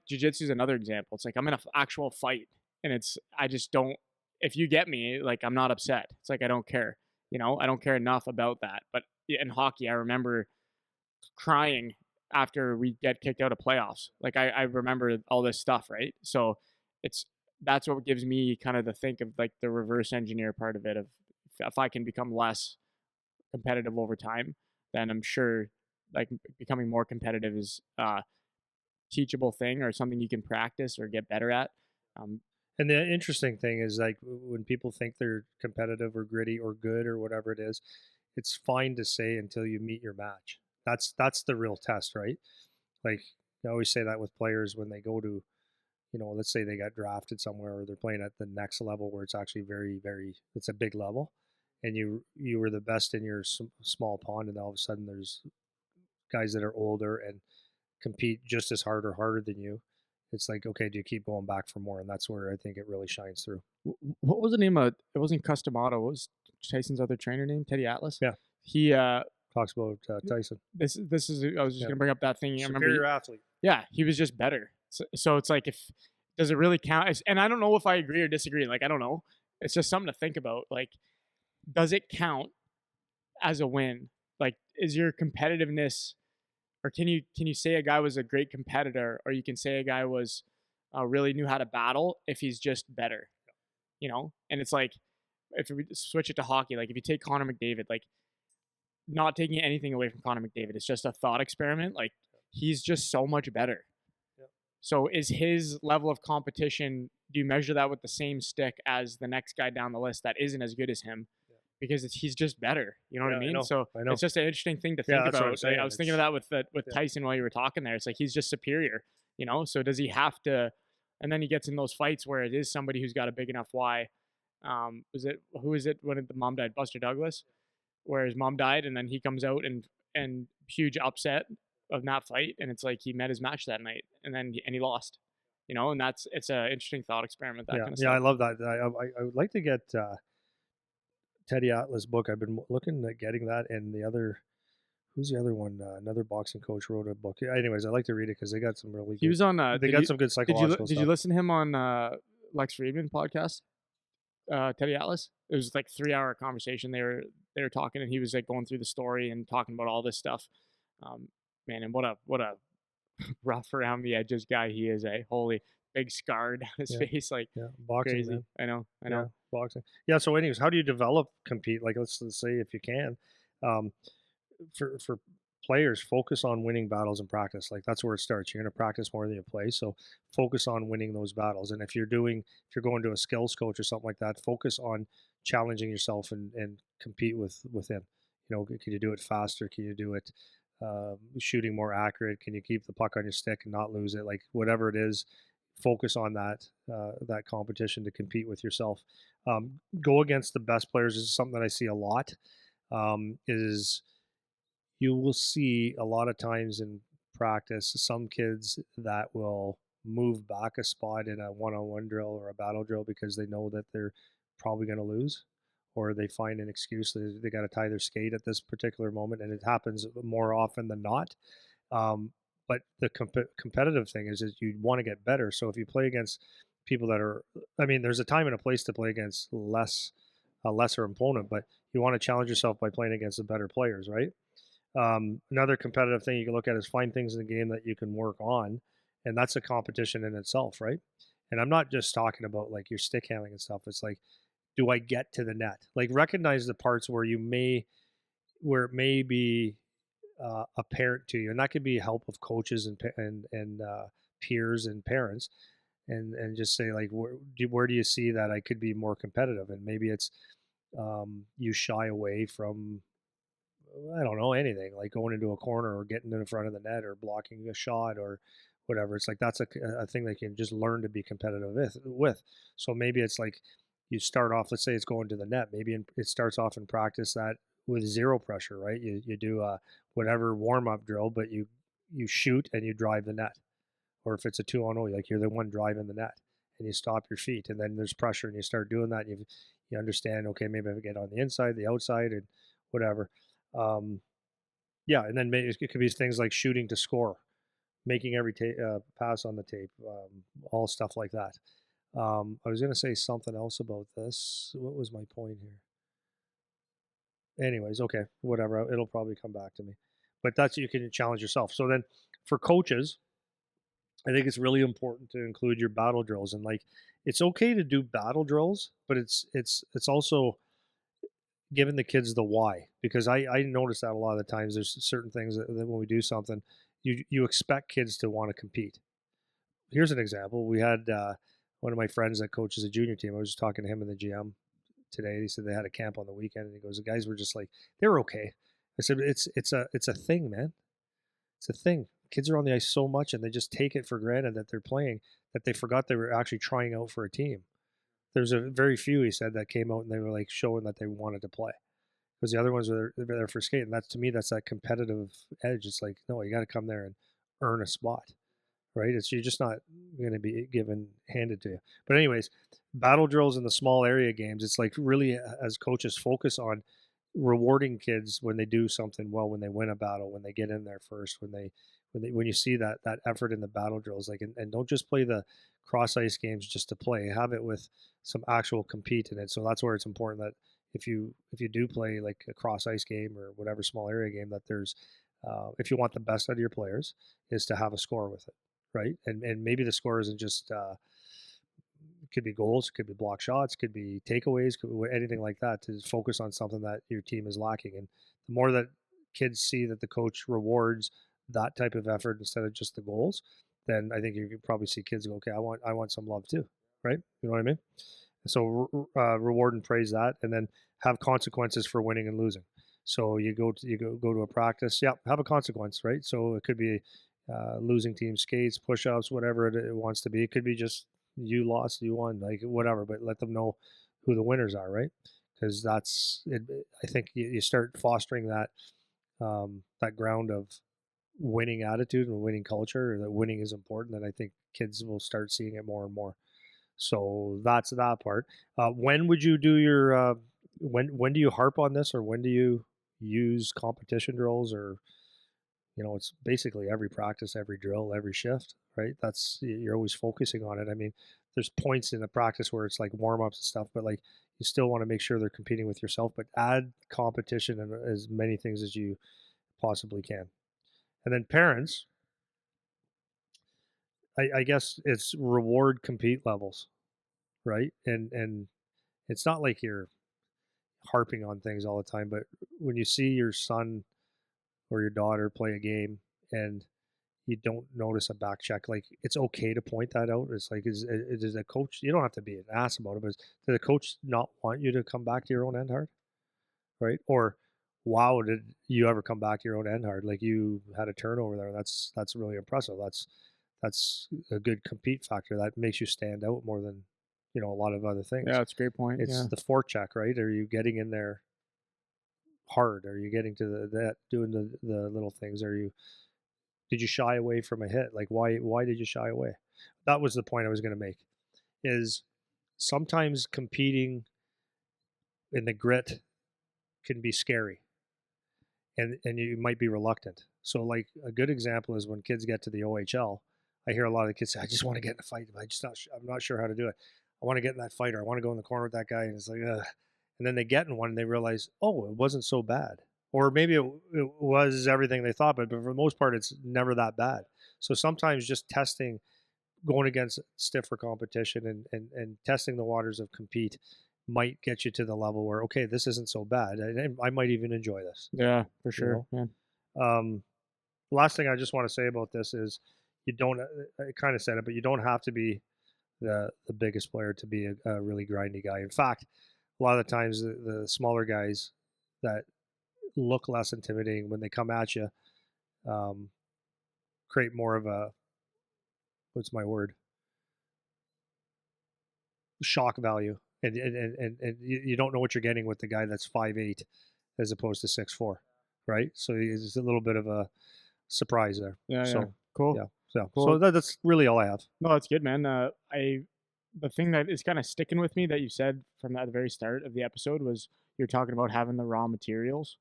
jiu-jitsu is another example. It's like I'm in an actual fight, and I just don't. if you get me, like, I'm not upset. It's like I don't care. I don't care enough about that. But in hockey, I remember crying after we get kicked out of playoffs. Like I remember all this stuff, right? So it's that's what gives me kind of the think of like the reverse engineer part of it. Of if I can become less competitive over time, then I'm sure like becoming more competitive is teachable thing or something you can practice or get better at. Um, And the interesting thing is, like, when people think they're competitive or gritty or good or whatever it is, it's fine to say until you meet your match. That's the real test, right? Like, I always say that with players when they go to, let's say they got drafted somewhere or they're playing at the next level where it's actually very, very, it's a big level, and you were the best in your small pond, and all of a sudden there's guys that are older and compete just as hard or harder than you. It's like, okay, do you keep going back for more? And that's where I think it really shines through. what was the name of it? Wasn't Customato. What was Tyson's other trainer name? Teddy Atlas. Yeah, He talks about Tyson. this is I was just Yeah, gonna bring up that thing. I remember. superior athlete. Yeah, he was just better. So it's like if does it really count? And I don't know if I agree or disagree. Like I don't know. It's just something to think about. Like, does it count as a win? Like, is your competitiveness, or can you say a guy was a great competitor, or you can say a guy was really knew how to battle if he's just better, And it's like if we switch it to hockey, like if you take Connor McDavid, like not taking anything away from Connor McDavid, it's just a thought experiment. Like he's just so much better. Yep. So is his level of competition? Do you measure that with the same stick as the next guy down the list that isn't as good as him? Because he's just better. You know what I mean? So I know. it's just an interesting thing to Yeah, think that's what I'm about. saying. I was thinking of that with Yeah. Tyson while you were talking there. It's like he's just superior. So does he have to? And then he gets in those fights where it is somebody who's got a big enough why. Who is it when the mom died? Buster Douglas, where his mom died, and then he comes out and huge upset of that fight, and it's like he met his match that night, and then he lost. And it's an interesting thought experiment. That Yeah, kind of yeah, I stuff. love that. I would like to get Teddy Atlas' book. I've been looking at getting that, and the other, who's the other one? Another boxing coach wrote a book. Anyways, I like to read it because they got some really He good. was on. They got some good psychological Did stuff. you listen to him on Lex Friedman podcast? Teddy Atlas. It was like 3 hour conversation. They were talking, and he was like going through the story and talking about all this stuff. Um, Man, and what a rough around the edges guy he is. Holy big scar down his Yeah, face, like yeah, boxing, crazy. man. I know. Yeah, boxing. Yeah. So, anyways, how do you develop compete? Like, let's say if you can, um, for players, focus on winning battles in practice. Like that's where it starts. You're going to practice more than you play, so focus on winning those battles. And if you're going to a skills coach or something like that, focus on challenging yourself and compete within. Can you do it faster? Can you do it shooting more accurate? Can you keep the puck on your stick and not lose it? Like whatever it is, focus on that competition to compete with yourself. Go against the best players. This is something that I see a lot. Is you will see a lot of times in practice some kids that will move back a spot in a one-on-one drill or a battle drill because they know that they're probably going to lose, or they find an excuse that they got to tie their skate at this particular moment, and it happens more often than not. um, but the competitive thing is you want to get better. So if you play against people that are, I mean, there's a time and a place to play against a lesser opponent, but you want to challenge yourself by playing against the better players, right? Another competitive thing you can look at is find things in the game that you can work on, and that's a competition in itself, right? And I'm not just talking about like your stick handling and stuff. It's like, do I get to the net? Like recognize the parts where it may be apparent to you, and that could be help of coaches and peers and parents, and just say like, where do you see that I could be more competitive? And maybe it's you shy away from, I don't know, anything like going into a corner or getting in front of the net or blocking a shot or whatever. It's like that's a thing they can just learn to be competitive with. So maybe it's like you start off, let's say it's going to the net. Maybe it starts off in practice that with zero pressure, right? You do whatever warm up drill, but you shoot and you drive the net. Or if it's a 2-on-0, like you're the one driving the net and you stop your feet, and then there's pressure and you start doing that. And you understand, okay, maybe I get on the inside, the outside, and whatever. Um, yeah, and then maybe it could be things like shooting to score, making every pass on the tape, all stuff like that. I was going to say something else about this. What was my point here? Anyways, okay, whatever. It'll probably come back to me. But that's, you can challenge yourself. So then for coaches, I think it's really important to include your battle drills, and like it's okay to do battle drills, but it's also giving the kids the why, because I notice that a lot of the times there's certain things that when we do something, you expect kids to want to compete. Here's an example. We had one of my friends that coaches a junior team. I was just talking to him in the GM today. He said they had a camp on the weekend, and he goes, the guys were just like, they were okay. I said, it's a thing, man. It's a thing. Kids are on the ice so much, and they just take it for granted that they're playing, that they forgot they were actually trying out for a team. There's a very few, he said, that came out and they were like showing that they wanted to play, because the other ones were there for skate. And that's, to me, that's that competitive edge. It's like, no, you got to come there and earn a spot, right? It's, you're just not going to be given, handed to you. But anyways, battle drills in the small area games, it's like really, as coaches, focus on rewarding kids when they do something well, when they win a battle, when they get in there first, when you see that effort in the battle drills, like, and don't just play the cross ice games just to play. Have it with some actual compete in it. So that's where it's important that if you do play like a cross ice game or whatever small area game, that there's if you want the best out of your players, is to have a score with it, right? And maybe the score isn't just it could be goals, it could be block shots, it could be takeaways, could be anything like that, to focus on something that your team is lacking. And the more that kids see that the coach rewards that type of effort instead of just the goals, then I think you could probably see kids go, okay, I want some love too, right? You know what I mean? So reward and praise that, and then have consequences for winning and losing. So you go to a practice, yeah, have a consequence, right? So it could be losing team skates, push-ups, whatever it wants to be. It could be just you lost, you won, like whatever, but let them know who the winners are, right? Because that's it. I think you start fostering that ground of winning attitude and winning culture, that winning is important, and I think kids will start seeing it more and more. So that's that part. When would you do your when do you harp on this, or when do you use competition drills, or it's basically every practice, every drill, every shift, right? That's, you're always focusing on it. I mean, there's points in the practice where it's like warm ups and stuff, but like you still want to make sure they're competing with yourself, but add competition and as many things as you possibly can. And then parents, I guess it's reward compete levels, right? And it's not like you're harping on things all the time, but when you see your son or your daughter play a game and you don't notice a back check, like it's okay to point that out. It's like, is a coach, you don't have to be an ass about it, but does the coach not want you to come back to your own end hard, right? Or, wow, did you ever come back to your own end hard? Like, you had a turnover there. That's really impressive. That's a good compete factor. That makes you stand out more than a lot of other Yeah, things. that's a great point. It's Yeah. the forecheck, right? Are you getting in there hard? Are you getting to that, doing the little things? Did you shy away from a hit? Like, why did you shy away? That was the point I was going to make. Is sometimes competing in the grit can be scary, and you might be reluctant. So, like, a good example is when kids get to the OHL. I hear a lot of the kids say, "I just want to get in a fight. I'm not sure how to do it. I want to get in that fight, or I want to go in the corner with that guy." And it's like, ugh. And then they get in one and they realize, oh, it wasn't so bad. Or maybe it was everything they thought, but for the most part, it's never that bad. So sometimes just testing, going against stiffer competition, and testing the waters of compete might get you to the level where, okay, this isn't so bad. I might even enjoy this. Yeah, for You sure. know. Yeah. Um, Last thing I just want to say about this is, you don't. I kind of said it, but you don't have to be the biggest player to be a really grindy guy. In fact, a lot of the times the smaller guys that look less intimidating when they come at you um, create more of a, what's my word, shock value, and you don't know what you're getting with the guy that's 5'8" as opposed to 6'4", right? So it's a little bit of a surprise there. Yeah, yeah. So Cool. yeah, so Cool. that's really all I have. No, that's good, man. The thing that is kind of sticking with me that you said from the very start of the episode was you're talking about having the raw materials,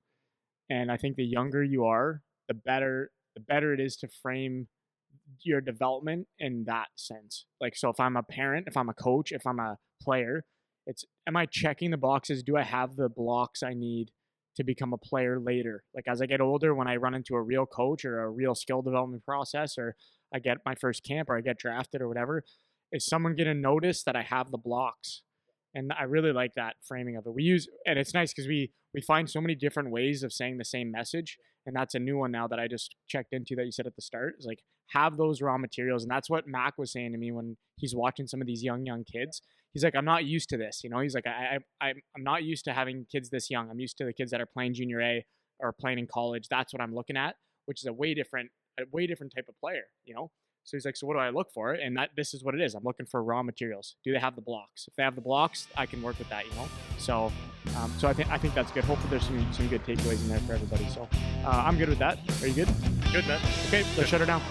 and I think the younger you are, the better it is to frame your development in that sense. Like, so if I'm a parent, if I'm a coach, if I'm a player, it's, am I checking the boxes? Do I have the blocks I need to become a player later? Like, as I get older, when I run into a real coach or a real skill development process, or I get my first camp or I get drafted or whatever, is someone going to notice that I have the blocks? And I really like that framing of it. We use, and it's nice because we find so many different ways of saying the same message. And that's a new one now that I just checked into that you said at the start. Is like, have those raw materials. And that's what Mac was saying to me when he's watching some of these young kids. He's like, I'm not used to this. You know, he's like, I'm not used to having kids this young. I'm used to the kids that are playing junior A or playing in college. That's what I'm looking at, which is a way different type of player, you know? So he's like, so what do I look for? And this is what it is. I'm looking for raw materials. Do they have the blocks? If they have the blocks, I can work with that, you know? So I think that's good. Hopefully there's some good takeaways in there for everybody. So I'm good with that. Are you good? Good, man. Okay, let's shut her down.